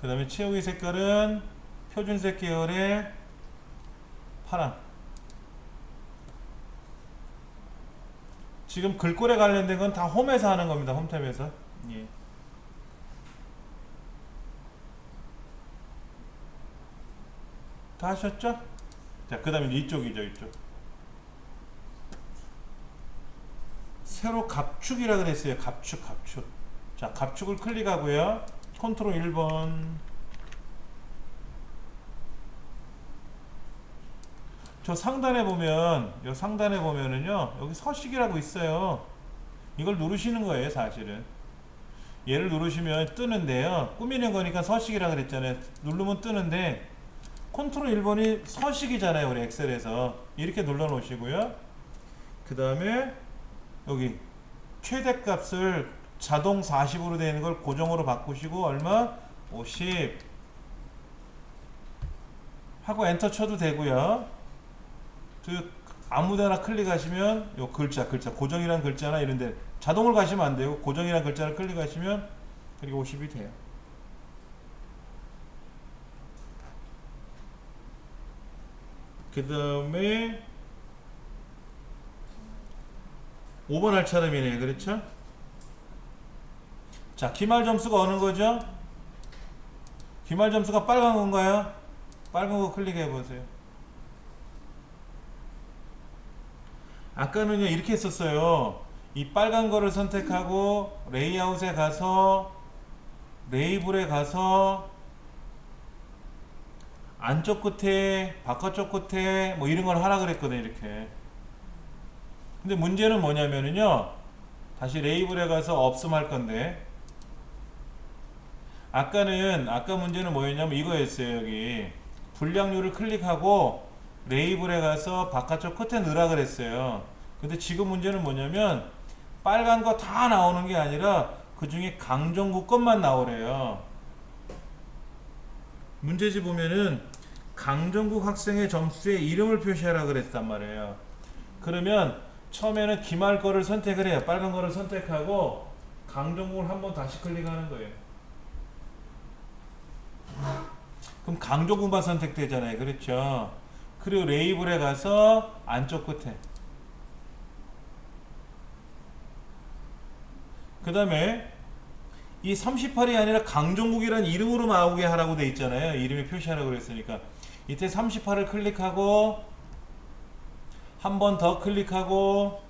그 다음에 채우기 색깔은 표준색 계열의 파랑. 지금 글꼴에 관련된 건 다 홈에서 하는 겁니다. 홈탭에서. 예. 다 하셨죠? 자, 그 다음에 이쪽이죠, 이쪽. 세로 갑축이라 그랬어요. 갑축. 자, 갑축을 클릭하고요. 컨트롤 1번. 저 상단에 보면, 요 상단에 보면은요, 여기 서식이라고 있어요. 이걸 누르시는 거예요, 사실은. 얘를 누르시면 뜨는데요. 꾸미는 거니까 서식이라 그랬잖아요. 누르면 뜨는데, 컨트롤 1번이 서식이잖아요, 우리 엑셀에서. 이렇게 눌러 놓으시고요. 그 다음에, 여기, 최대값을 자동 40으로 되는 걸 고정으로 바꾸시고, 얼마? 50. 하고 엔터 쳐도 되고요. 아무데나 클릭하시면 요 글자 고정이란 글자나 이런데 자동을 가시면 안 되고 고정이란 글자를 클릭하시면 그리고 50이 돼요. 그 다음에 5번 할 차례이네요. 그렇죠? 자, 기말 점수가 어느 거죠? 기말 점수가 빨간 건가요? 빨간 거 클릭해 보세요. 아까는요 이렇게 했었어요. 이 빨간 거를 선택하고 레이아웃에 가서 레이블에 가서 안쪽 끝에 바깥쪽 끝에 뭐 이런 걸 하라 그랬거든요. 이렇게. 근데 문제는 뭐냐면은요, 다시 레이블에 가서 없음 할 건데, 아까 문제는 뭐였냐면 이거였어요. 여기 분량률을 클릭하고 레이블에 가서 바깥쪽 끝에 넣으라 그랬어요. 근데 지금 문제는 뭐냐면 빨간 거 다 나오는 게 아니라 그 중에 강정구 것만 나오래요. 문제지 보면은 강정국 학생의 점수에 이름을 표시하라 그랬단 말이에요. 그러면 처음에는 기말 거를 선택을 해요. 빨간 거를 선택하고 강정국을 한번 다시 클릭하는 거예요. 그럼 강정국만 선택되잖아요. 그렇죠? 그리고 레이블에 가서 안쪽 끝에, 그 다음에 이 38이 아니라 강정국이라는 이름으로 나오게 하라고 돼 있잖아요. 이름에 표시하라고 그랬으니까 이때 38을 클릭하고 한 번 더 클릭하고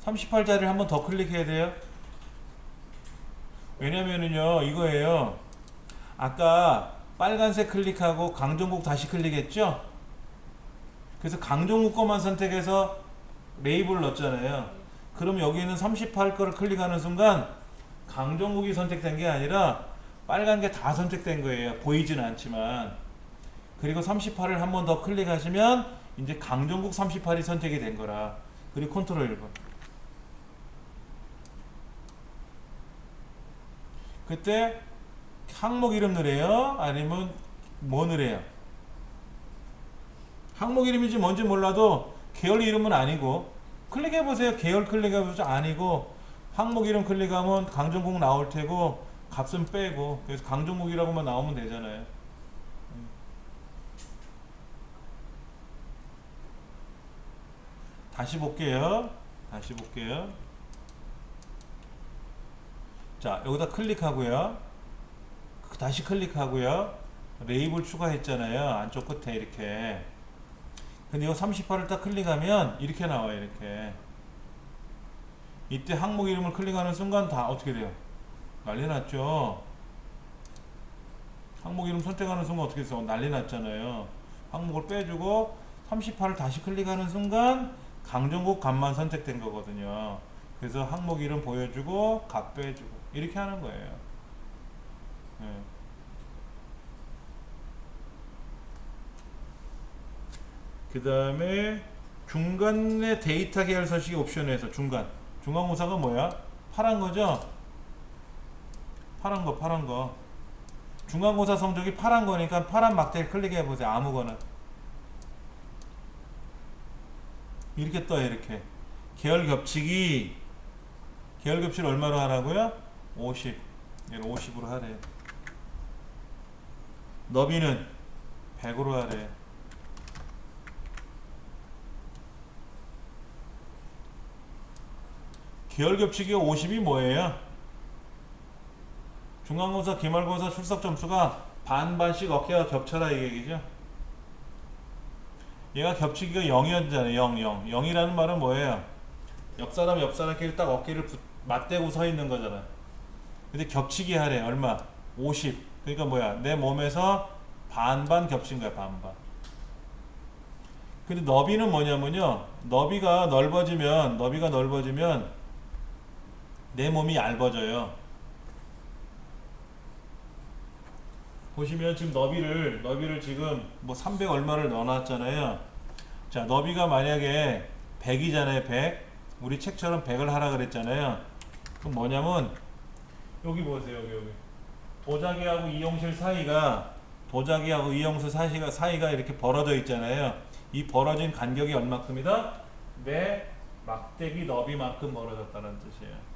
38자리를 한 번 더 클릭해야 돼요. 왜냐면은요 이거예요. 아까 빨간색 클릭하고 강정국 다시 클릭했죠. 그래서 강정국 것만 선택해서 레이블 넣었잖아요. 그럼 여기는 38 거를 클릭하는 순간 강정국이 선택된 게 아니라 빨간 게 다 선택된 거예요. 보이지는 않지만. 그리고 38을 한 번 더 클릭하시면 이제 강정국 38이 선택이 된 거라. 그리고 컨트롤 1번. 그때 항목 이름 넣으래요? 아니면 뭐 넣으래요? 항목 이름인지 뭔지 몰라도 계열 이름은 아니고, 클릭해보세요. 계열 클릭해보세요. 아니고 항목 이름 클릭하면 강정국 나올 테고 값은 빼고, 그래서 강정국이라고만 나오면 되잖아요. 다시 볼게요. 자, 여기다 클릭하고요. 다시 클릭하고요. 레이블 추가했잖아요. 안쪽 끝에 이렇게. 근데 이거 38을 딱 클릭하면 이렇게 나와요. 이렇게. 이때 항목 이름을 클릭하는 순간 다 어떻게 돼요? 난리 났죠. 항목 이름 선택하는 순간 어떻게 돼요? 난리 났잖아요. 항목을 빼주고 38을 다시 클릭하는 순간 강정국 값만 선택된 거거든요. 그래서 항목 이름 보여주고 값 빼주고 이렇게 하는 거예요. 네. 그 다음에 중간에 데이터 계열 서식의 옵션에서 중간고사가 뭐야? 파란 거죠? 파란 거. 중간고사 성적이 파란 거니까 파란 막대를 클릭해 보세요. 아무거나. 이렇게 떠요. 이렇게. 계열 겹치기. 계열 겹치를 얼마로 하라고요? 50. 얘를 50으로 하래요. 너비는 100으로 하래. 계열 겹치기가 50이 뭐예요? 중간고사, 기말고사 출석 점수가 반반씩 어깨가 겹쳐라 이 얘기죠. 얘가 겹치기가 0이었잖아요. 0. 0이라는 말은 뭐예요? 옆사람 옆사람끼리 딱 어깨를 맞대고 서 있는 거잖아. 근데 겹치기 하래. 얼마? 50. 그러니까 뭐야? 내 몸에서 반반 겹친 거야. 반반. 근데 너비는 뭐냐면요, 너비가 넓어지면 내 몸이 얇아져요. 보시면 지금 너비를 지금 뭐 300 얼마를 넣어놨잖아요. 자, 너비가 만약에 100이잖아요. 100. 우리 책처럼 100을 하라 그랬잖아요. 그럼 뭐냐면 여기 보세요. 여기 도자기하고 이용실 사이가 이렇게 벌어져 있잖아요. 이 벌어진 간격이 얼마큼이다? 내 막대기 너비만큼 벌어졌다는 뜻이에요.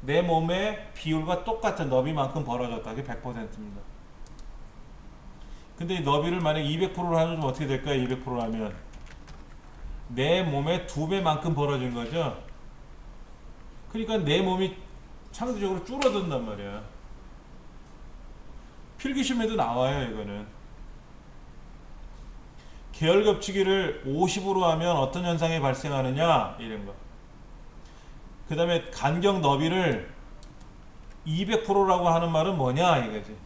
내 몸의 비율과 똑같은 너비만큼 벌어졌다. 그게 100%입니다. 근데 이 너비를 만약 200%로 하면 어떻게 될까요? 200%로 하면 내 몸의 2배만큼 벌어진 거죠. 그러니까 내 몸이 상대적으로 줄어든단 말이야. 필기시험에도 나와요. 이거는 계열 겹치기를 50으로 하면 어떤 현상이 발생하느냐 이런 거. 그 다음에 간격 너비를 200%라고 하는 말은 뭐냐 이거지.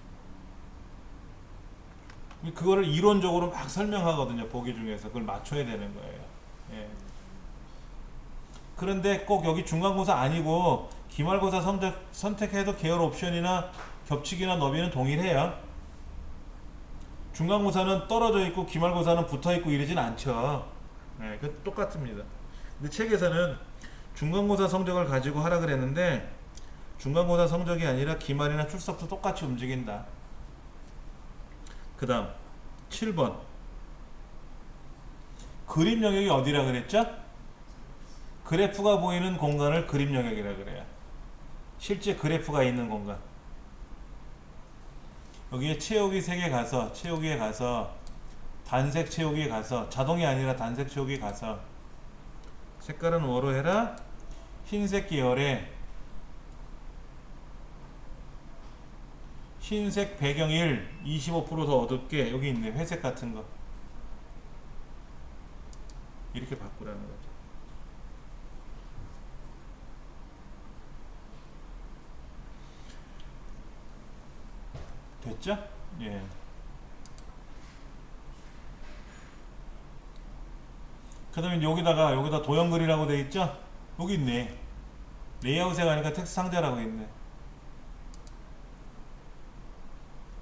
그거를 이론적으로 막 설명하거든요. 보기 중에서 그걸 맞춰야 되는 거예요. 예. 그런데 꼭 여기 중간고사 아니고 기말고사 선택해도 계열 옵션이나 겹치기나 너비는 동일해요. 중간고사는 떨어져 있고 기말고사는 붙어 있고 이러진 않죠. 네, 그 똑같습니다. 근데 책에서는 중간고사 성적을 가지고 하라 그랬는데 중간고사 성적이 아니라 기말이나 출석도 똑같이 움직인다. 그 다음 7번 그림 영역이 어디라 그랬죠? 그래프가 보이는 공간을 그림 영역이라 그래요. 실제 그래프가 있는 공간. 여기에 채우기 3개 가서 채우기에 가서 단색 채우기에 가서 자동이 아니라 단색 채우기 가서 색깔은 뭐로 해라? 흰색 계열에 흰색 배경일 25%더 어둡게 여기 있네. 회색 같은 거 이렇게 바꾸라는 거죠. 됐죠? 예. 그 다음에 여기다 도형글이라고 되어 있죠? 여기 있네. 레이아웃에 가니까 텍스트 상자라고 있네.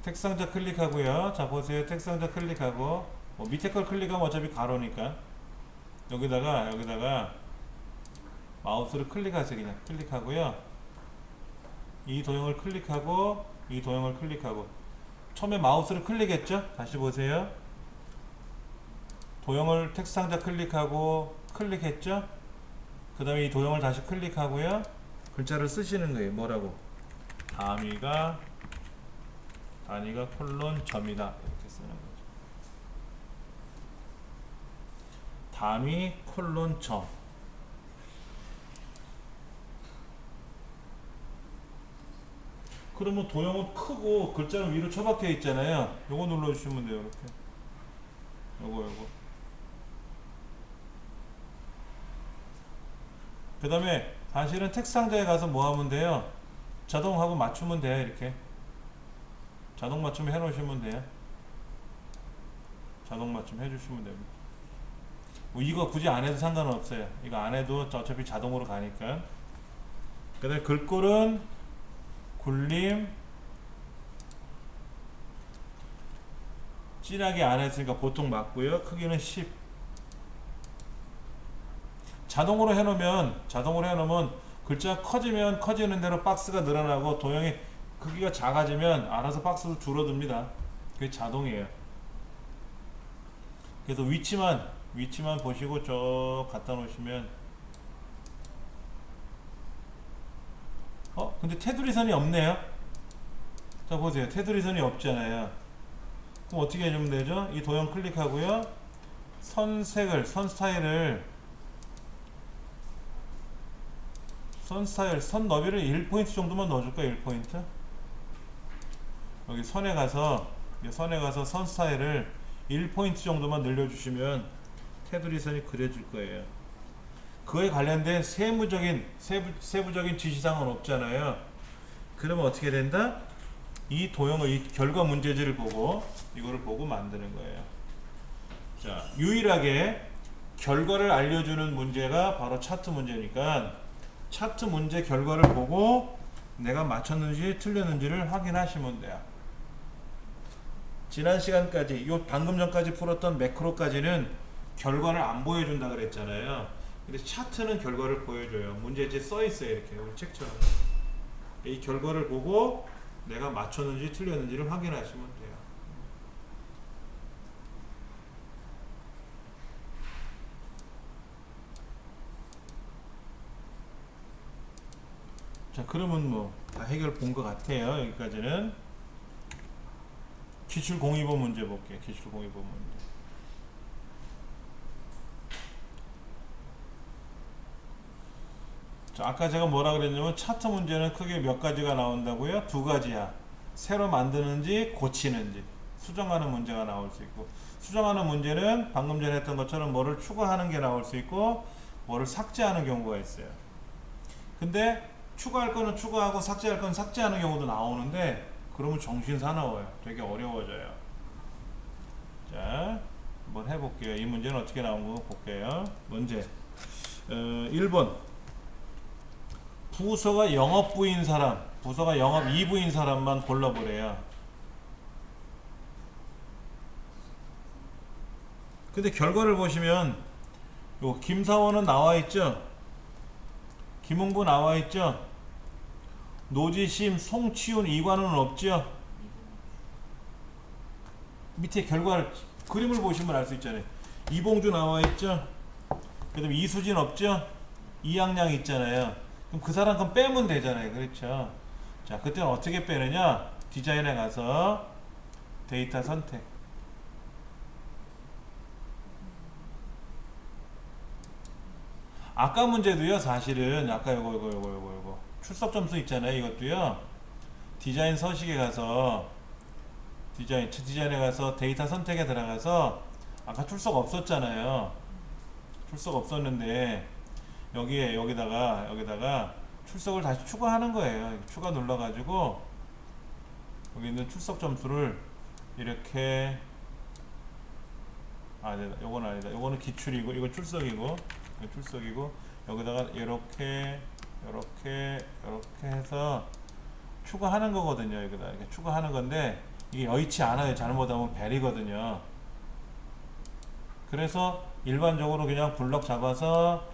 텍스트 상자 클릭하고요. 자 보세요. 텍스트 상자 클릭하고 밑에 걸 클릭하면 어차피 가로니까 여기다가 마우스를 클릭하세요. 그냥 클릭하고요. 이 도형을 클릭하고 이 도형을 클릭하고 처음에 마우스를 클릭했죠? 다시 보세요. 도형을 텍스트 상자 클릭하고 클릭했죠? 그 다음에 이 도형을 다시 클릭하고요. 글자를 쓰시는 거예요. 뭐라고? 단위가 콜론 점이다. 이렇게 쓰는 거죠. 단위 콜론 점. 그러면 도형은 크고 글자는 위로 처박혀 있잖아요. 요거 눌러주시면 돼요. 이렇게. 요거. 그 다음에 사실은 텍스트 상자에 가서 뭐 하면 돼요? 자동하고 맞추면 돼요. 이렇게 자동 맞춤 해 놓으시면 돼요. 자동 맞춤 해주시면 됩니다. 뭐 이거 굳이 안 해도 상관은 없어요. 이거 안 해도 어차피 자동으로 가니까. 그 다음에 글꼴은 굴림 진하게 안 했으니까 보통 맞고요. 크기는 10. 자동으로 해놓으면 글자가 커지면 커지는 대로 박스가 늘어나고 도형이 크기가 작아지면 알아서 박스도 줄어듭니다. 그게 자동이에요. 그래서 위치만 보시고 쭉 갖다 놓으시면 근데 테두리선이 없네요. 자 보세요. 테두리선이 없잖아요. 그럼 어떻게 해주면 되죠? 이 도형 클릭하고요. 선색을, 선 스타일을, 선 너비를 1포인트 정도만 넣어줄까? 1포인트? 여기 선에 가서 선 스타일을 1포인트 정도만 늘려주시면 테두리 선이 그려질 거예요. 그거에 관련된 세부적인 지시사항은 없잖아요. 그러면 어떻게 된다? 이 도형을, 이 결과 문제지를 보고 이거를 보고 만드는 거예요. 자, 유일하게 결과를 알려주는 문제가 바로 차트 문제니까 차트 문제 결과를 보고 내가 맞췄는지 틀렸는지를 확인하시면 돼요. 지난 시간까지, 요 방금 전까지 풀었던 매크로까지는 결과를 안 보여준다 그랬잖아요. 근데 차트는 결과를 보여줘요. 문제지에 써 있어요. 이렇게 우리 책처럼. 이 결과를 보고 내가 맞췄는지 틀렸는지를 확인하시면 돼요. 자, 그러면 뭐 다 해결 본 것 같아요. 여기까지는. 기출 공이번 문제 볼게요. 기출 공이번 문제. 자, 아까 제가 뭐라 그랬냐면 차트 문제는 크게 몇 가지가 나온다고요? 두 가지야. 새로 만드는지 고치는지 수정하는 문제가 나올 수 있고, 수정하는 문제는 방금 전에 했던 것처럼 뭐를 추가하는 게 나올 수 있고 뭐를 삭제하는 경우가 있어요. 근데 추가할 거는 추가하고 삭제할 거는 삭제하는 경우도 나오는데 그러면 정신 사나워요. 되게 어려워져요. 자, 한번 해볼게요. 이 문제는 어떻게 나온 거 볼게요. 문제 1번. 부서가 영업부인 사람, 부서가 영업 2부인 사람만 골라보래요. 근데 결과를 보시면 요 김사원은 나와있죠? 김홍부 나와있죠? 노지심, 송치훈, 이관우는 없죠? 밑에 결과를, 그림을 보시면 알 수 있잖아요. 이봉주 나와있죠? 그 다음에 이수진 없죠? 이양양 있잖아요. 그럼 그 사람 건 빼면 되잖아요. 그렇죠? 자, 그때는 어떻게 빼느냐? 디자인에 가서 데이터 선택. 아까 문제도요, 사실은 아까 요거 출석 점수 있잖아요. 이것도요, 디자인 서식에 가서 디자인에 가서 데이터 선택에 들어가서 아까 출석 없었잖아요. 출석 없었는데 여기다가 출석을 다시 추가하는 거예요. 추가 눌러가지고 여기 있는 출석 점수를 이렇게, 요건 아니다. 요거는 기출이고 이건 출석이고, 여기다가 이렇게 해서 추가하는 거거든요. 여기다 이렇게 추가하는 건데 이게 여의치 않아요. 잘못하면 벨이거든요. 그래서 일반적으로 그냥 블럭 잡아서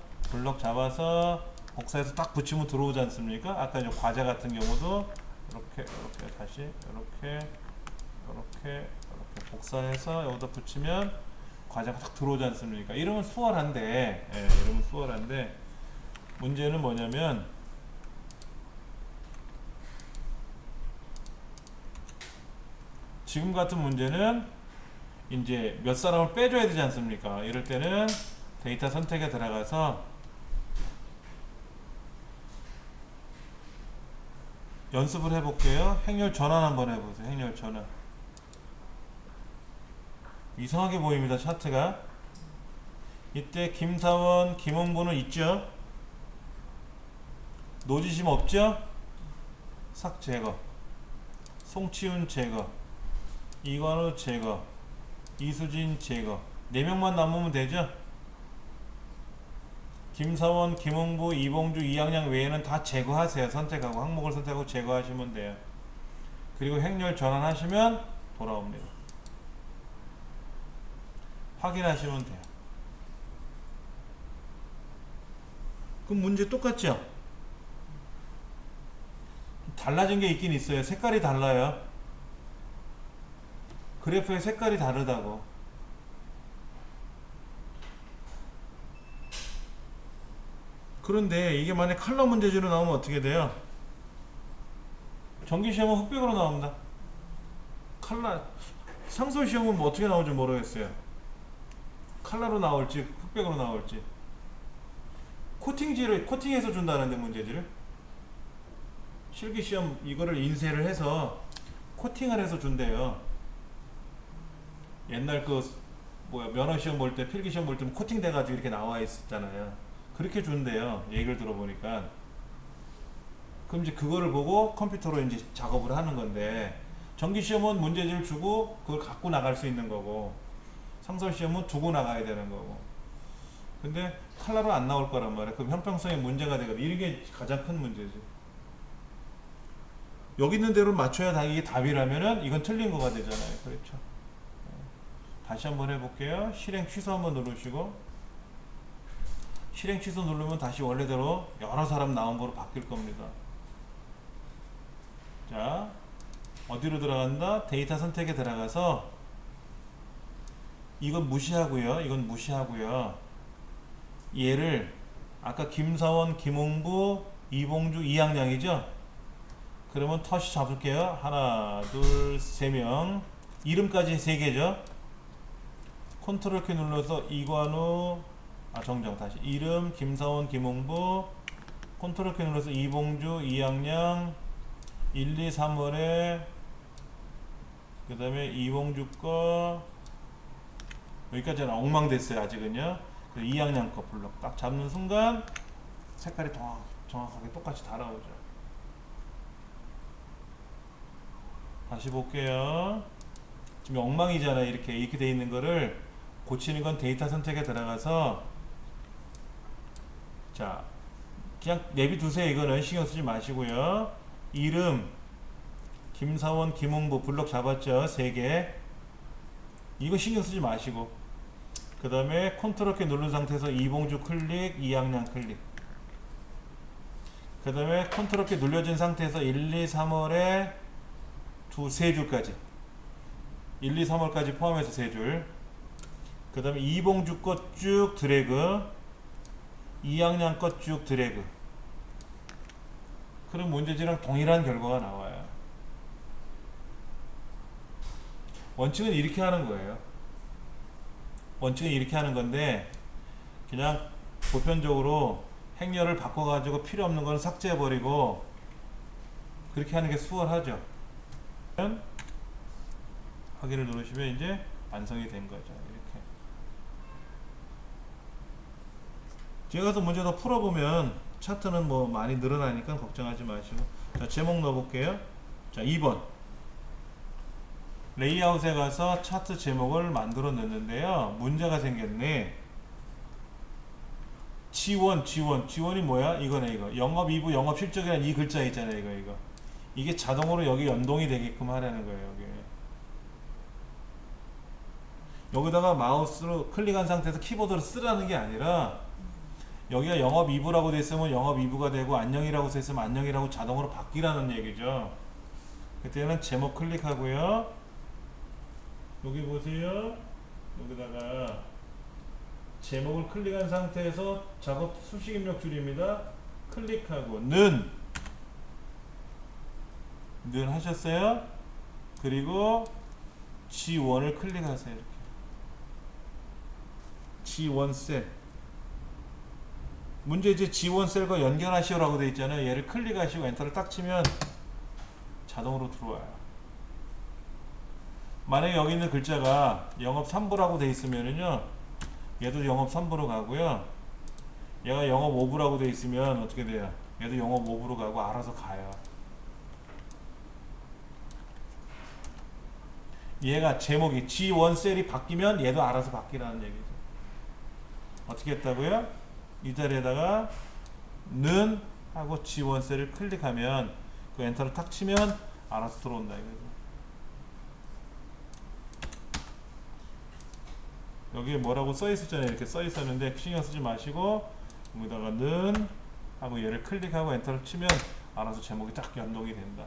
복사해서 딱 붙이면 들어오지 않습니까? 아까 이제 과제 같은 경우도 이렇게 다시 이렇게 복사해서 여기다 붙이면 과제가 딱 들어오지 않습니까? 이러면 수월한데, 이러면 수월한데 문제는 뭐냐면 지금 같은 문제는 이제 몇 사람을 빼줘야 되지 않습니까? 이럴 때는 데이터 선택에 들어가서 연습을 해볼게요. 행렬 전환 한번 해보세요. 행렬 전환. 이상하게 보입니다. 차트가. 이때 김사원, 김홍부는 있죠? 노지심 없죠? 삭 제거. 송치훈 제거. 이관우 제거. 이수진 제거. 4명만 남으면 되죠? 김사원, 김홍부, 이봉주, 이양양 외에는 다 제거하세요. 선택하고 항목을 선택하고 제거하시면 돼요. 그리고 행렬 전환하시면 돌아옵니다. 확인하시면 돼요. 그럼 문제 똑같죠? 달라진 게 있긴 있어요. 색깔이 달라요. 그래프의 색깔이 다르다고. 그런데 이게 만약 컬러 문제지로 나오면 어떻게 돼요? 정기시험은 흑백으로 나옵니다. 칼라 상설 시험은 뭐 어떻게 나올지 모르겠어요. 칼라로 나올지 흑백으로 나올지. 코팅해서 준다는데 문제지를. 실기 시험 이거를 인쇄를 해서 코팅을 해서 준대요. 옛날 그 뭐야 면허 시험 볼 때 필기 시험 볼 때 코팅 돼가지고 이렇게 나와 있었잖아요. 그렇게 준대요. 얘기를 들어보니까. 그럼 이제 그거를 보고 컴퓨터로 이제 작업을 하는 건데, 정기 시험은 문제지를 주고 그걸 갖고 나갈 수 있는 거고, 상설 시험은 두고 나가야 되는 거고. 근데 칼라로 안 나올 거란 말이야. 그럼 형평성에 문제가 되거든. 이게 가장 큰 문제지. 여기 있는 대로 맞춰야 이게 답이라면은 이건 틀린 거가 되잖아요. 그렇죠. 다시 한번 해볼게요. 실행 취소 한번 누르시고, 실행 취소 누르면 다시 원래대로 여러 사람 나온 거로 바뀔 겁니다. 자, 어디로 들어간다? 데이터 선택에 들어가서 이건 무시하고요. 이건 무시하고요. 얘를 아까 김사원, 김홍부, 이봉주, 이양양이죠? 그러면 터시 잡을게요. 하나, 둘, 세 명. 이름까지 세 개죠? 컨트롤 키 눌러서 이관우, 정정 다시. 이름, 김사원, 김홍부. 컨트롤 키 눌러서 이봉주, 이양양. 1, 2, 3월에 그 다음에 이봉주 거 여기까지는 엉망됐어요. 아직은요. 2학년 거 블록 딱 잡는 순간 색깔이 정확하게 똑같이 다 나오죠. 다시 볼게요. 지금 엉망이잖아요. 이렇게 돼 있는 거를 고치는 건 데이터 선택에 들어가서, 자 그냥 내비두세요. 이거는 신경 쓰지 마시고요. 이름 김사원, 김홍부 블록 잡았죠? 3개. 이거 신경 쓰지 마시고, 그 다음에 컨트롤 키 누른 상태에서 이봉주 클릭, 이양양 클릭. 그 다음에 컨트롤 키 눌려진 상태에서 1, 2, 3월에 세 줄까지, 1, 2, 3월까지 포함해서 3줄. 그 다음에 이봉주 것 쭉 드래그, 이양양 것 쭉 드래그. 그럼 문제지랑 동일한 결과가 나와요. 원칙은 이렇게 하는 거예요. 원칙은 이렇게 하는 건데, 그냥 보편적으로 행렬을 바꿔가지고 필요 없는 건 삭제해버리고 그렇게 하는 게 수월하죠. 확인을 누르시면 이제 완성이 된 거죠. 이렇게. 뒤에 가서 문제 더 풀어보면 차트는 뭐 많이 늘어나니까 걱정하지 마시고. 자, 제목 넣어볼게요. 자, 2번. 레이아웃에 가서 차트 제목을 만들어 넣는데요. 문제가 생겼네. 지원이 뭐야? 이거네, 이거. 영업 2부 영업 실적이라는 이 글자 있잖아요. 이거. 이게 자동으로 여기 연동이 되게끔 하라는 거예요. 여기다가 마우스로 클릭한 상태에서 키보드를 쓰라는 게 아니라, 여기가 영업 2부라고 돼 있으면 영업 2부가 되고, 안녕이라고 써 있으면 안녕이라고 자동으로 바뀌라는 얘기죠. 그때는 제목 클릭하고요. 여기 보세요. 여기다가 제목을 클릭한 상태에서 작업 수식 입력 줄입니다. 클릭하고 는 하셨어요. 그리고 G1을 클릭하세요. 이렇게 G1 셀, 문제 이제 G1 셀과 연결하시오라고 되어 있잖아요. 얘를 클릭하시고 엔터를 딱 치면 자동으로 들어와요. 만약에 여기 있는 글자가 영업 3부라고 되어 있으면은요, 얘도 영업 3부로 가고요. 얘가 영업 5부라고 되어 있으면 어떻게 돼요? 얘도 영업 5부로 가고 알아서 가요. 얘가 제목이 G1 셀이 바뀌면 얘도 알아서 바뀌라는 얘기죠. 어떻게 했다고요? 이 자리에다가 는 하고 G1 셀을 클릭하면 그 엔터를 탁 치면 알아서 들어온다 이거죠. 여기에 뭐라고 써 있었잖아요. 이렇게 써 있었는데 신경 쓰지 마시고 여기다가 는 하고 얘를 클릭하고 엔터를 치면 알아서 제목이 딱 연동이 된다.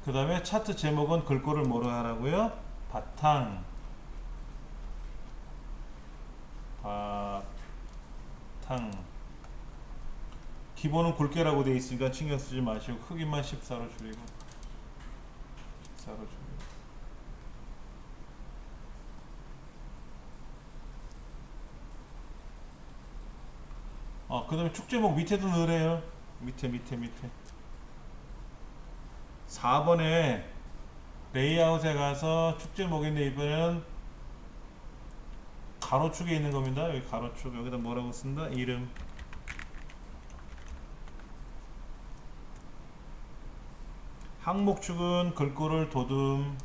그 다음에 차트 제목은 글꼴을 뭐로 하라고요? 바탕 기본은 굵게라고 되어 있으니까 신경 쓰지 마시고 크기만 14로 줄이고 14로 줄이고. 그 다음에 축제목 밑에도 넣으래요. 밑에 4번에 레이아웃에 가서 축제목인데 이번에는 가로축에 있는 겁니다. 여기 가로축, 여기다 뭐라고 쓴다? 이름. 항목축은 글꼴을 도둠.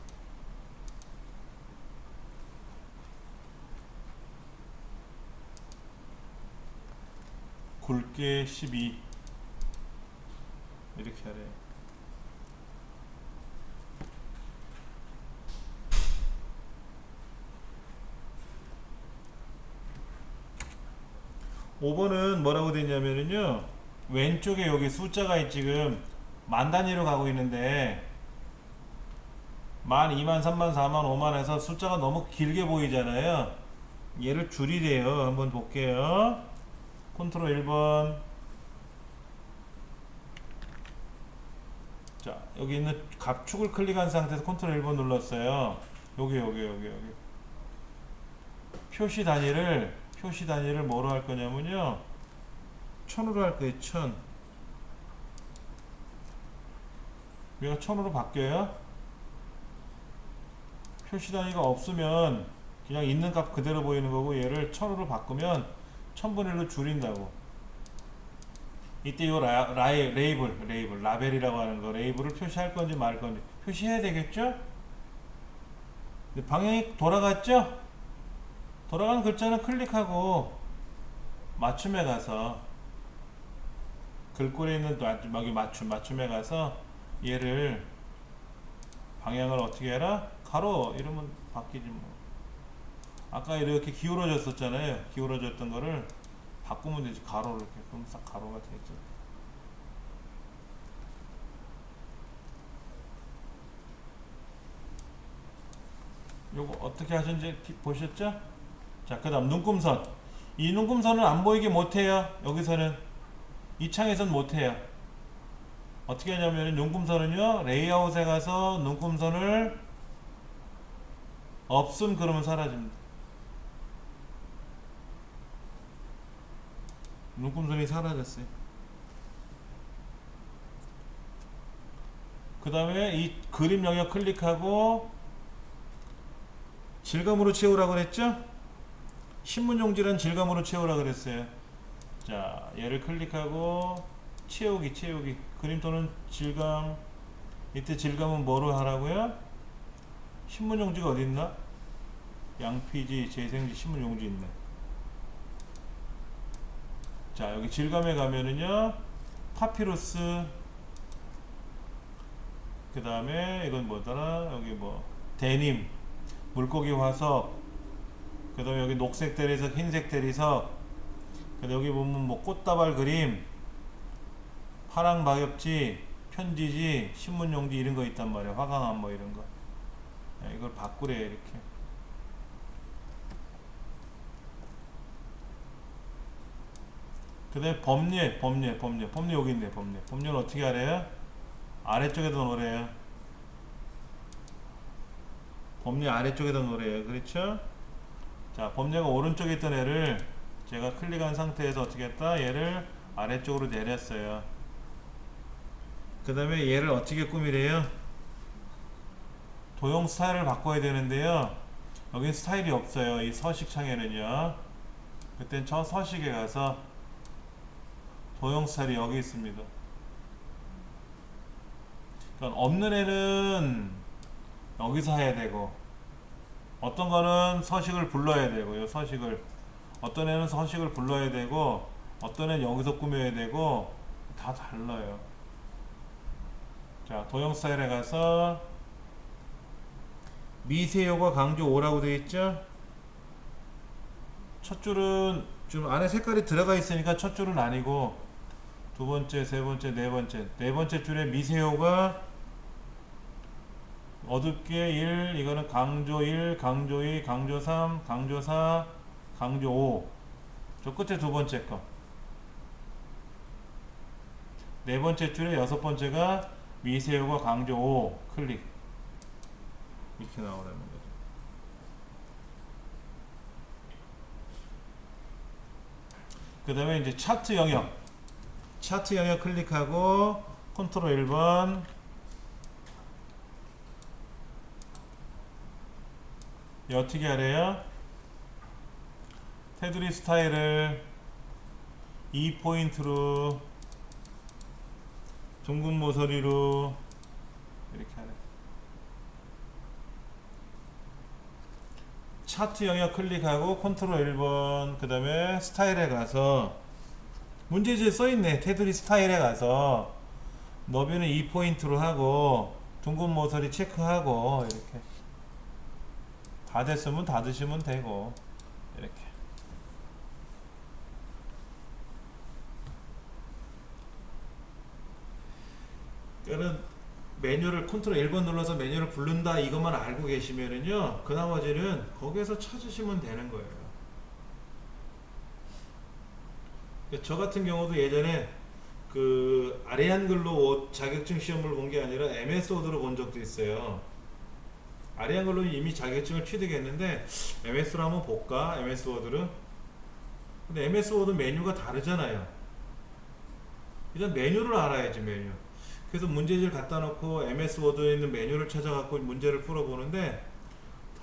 굵게 12 이렇게 하래요. (5번은) 뭐라고 되냐면요, 왼쪽에 여기 숫자가 지금 만 단위로 가고 있는데 만, 2만, 3만, 4만, 5만 해서 숫자가 너무 길게 보이잖아요. 얘를 줄이래요. 한번 볼게요. 컨트롤 1번. 자, 여기 있는 갑축을 클릭한 상태에서 컨트롤 1번 눌렀어요. 여기 표시 단위를 뭐로 할 거냐면요, 1000으로 할 거예요. 1000. 얘가 1000으로 바뀌어요. 표시 단위가 없으면 그냥 있는 값 그대로 보이는 거고, 얘를 1000으로 바꾸면 1000분의 1로 줄인다고. 이때 요 레이블, 라벨이라고 하는 거, 레이블을 표시할 건지 말 건지 표시해야 되겠죠? 근데 방향이 돌아갔죠? 돌아간 글자는 클릭하고 맞춤에 가서 글꼴에 있는 여기 맞춤에 가서 얘를 방향을 어떻게 해라? 가로 이러면 바뀌지 뭐. 아까 이렇게 기울어졌었잖아요. 기울어졌던 거를 바꾸면 되지. 가로로 이렇게. 그럼 싹 가로가 되죠. 요거 어떻게 하셨는지 보셨죠? 자, 그 다음 눈금선. 이 눈금선은 안 보이게 못해요. 여기서는 이 창에선 못해요. 어떻게 하냐면 눈금선은요, 레이아웃에 가서 눈금선을 없음 그러면 사라집니다. 눈금선이 사라졌어요. 그 다음에 이 그림 영역 클릭하고 질감으로 채우라고 그랬죠? 신문용지란 질감으로 채우라고 그랬어요. 자, 얘를 클릭하고 채우기. 그림 또는 질감. 이때 질감은 뭐로 하라고요? 신문용지가 어디 있나? 양피지, 재생지, 신문용지 있네. 자, 여기 질감에 가면은요, 파피루스, 그 다음에 이건 뭐더라? 여기 뭐 데님, 물고기 화석, 그 다음에 여기 녹색 대리석, 흰색 대리석, 그 다음에 여기 보면 뭐 꽃다발 그림, 파랑 박엽지, 편지지, 신문용지 이런 거 있단 말이야. 화강암 뭐 이런 거. 이걸 바꾸래 이렇게. 그 다음에 법례 여기 있네. 법례는 어떻게 하래요? 아래쪽에다 놓으래요. 법례 아래쪽에다 놓으래요. 그렇죠? 자, 법례가 오른쪽에 있던 애를 제가 클릭한 상태에서 어떻게 했다? 얘를 아래쪽으로 내렸어요. 그 다음에 얘를 어떻게 꾸미래요? 도형 스타일을 바꿔야 되는데요, 여긴 스타일이 없어요. 이 서식 창에는요. 그땐 저 서식에 가서 도형 스타일이 여기 있습니다. 그러니까 없는 애는 여기서 해야 되고, 어떤 거는 서식을 불러야 되고요. 서식을, 어떤 애는 서식을 불러야 되고, 어떤 애는 여기서 꾸며야 되고, 다 달라요. 자, 도형 스타일에 가서 미세요가 강조 5라고 되어 있죠? 첫 줄은 좀 안에 색깔이 들어가 있으니까 첫 줄은 아니고, 두 번째, 세 번째, 네 번째 줄에 미세요가 어둡게 1, 이거는 강조 1, 강조 2, 강조 3, 강조 4, 강조 5. 저 끝에 두 번째 거. 네 번째 줄에 여섯 번째가 미세요가 강조 5 클릭 이렇게 나오라는 거죠. 그 다음에 이제 차트 영역 클릭하고 컨트롤 1번 어떻게 하래요? 테두리 스타일을 2포인트로 둥근 모서리로 이렇게 하래. 차트 영역 클릭하고 컨트롤 1번 그 다음에 스타일에 가서 문제지에 써있네. 테두리 스타일에 가서 너비는 2포인트로 하고 둥근 모서리 체크하고 이렇게 다 됐으면 닫으시면 되고 이렇게 그러니까 메뉴를 컨트롤 1번 눌러서 메뉴를 부른다 이것만 알고 계시면은요 그 나머지는 거기에서 찾으시면 되는 거예요. 저 같은 경우도 예전에 그 아래 한글로 자격증 시험을 본 게 아니라 MS 워드로 본 적도 있어요. 아래 한글로 이미 자격증을 취득했는데 MS로 한번 볼까? MS 워드를. 근데 MS 워드 메뉴가 다르잖아요. 일단 메뉴를 알아야지 메뉴. 그래서 문제지를 갖다 놓고 MS 워드에 있는 메뉴를 찾아갖고 문제를 풀어보는데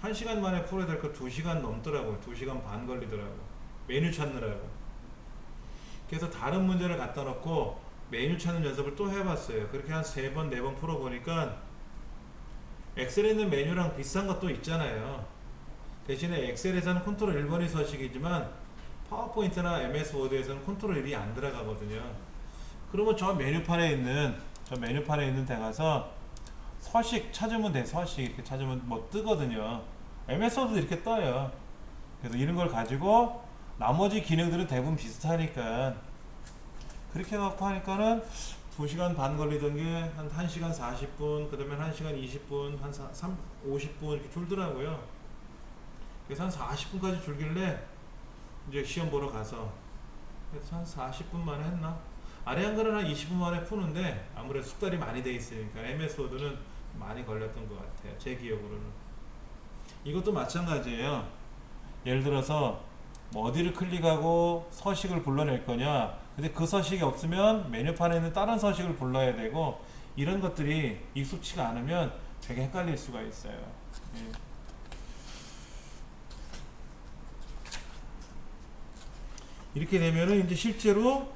1시간 만에 풀어야 될 거 2시간 넘더라고요. 2시간 반 걸리더라고요. 메뉴 찾느라고. 그래서 다른 문제를 갖다 놓고 메뉴 찾는 연습을 또 해봤어요. 그렇게 한 3번, 4번 풀어보니까 엑셀에 있는 메뉴랑 비슷한 것도 있잖아요. 대신에 엑셀에서는 컨트롤 1번이 서식이지만 파워포인트나 MS 워드에서는 컨트롤 1이 안 들어가거든요. 그러면 저 메뉴판에 있는 데 가서 서식 찾으면 돼. 서식 이렇게 찾으면 뭐 뜨거든요. MS 워드도 이렇게 떠요. 그래서 이런 걸 가지고 나머지 기능들은 대부분 비슷하니까 그렇게 해갖고 하니까는 2시간 반 걸리던 게 한 1시간 40분 그 다음에 1시간 20분 한 50분 이렇게 줄더라고요. 그래서 한 40분까지 줄길래 이제 시험 보러 가서 그래서 한 40분 만에 했나? 아래 한글은 한 20분 만에 푸는데 아무래도 숙달이 많이 돼 있으니까 MS 워드는 많이 걸렸던 것 같아요. 제 기억으로는. 이것도 마찬가지예요. 예를 들어서 뭐 어디를 클릭하고 서식을 불러낼 거냐, 근데 그 서식이 없으면 메뉴판에 있는 다른 서식을 불러야 되고 이런 것들이 익숙치가 않으면 되게 헷갈릴 수가 있어요. 예. 이렇게 되면은 이제 실제로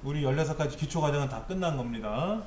우리 16가지 기초과정은 다 끝난 겁니다.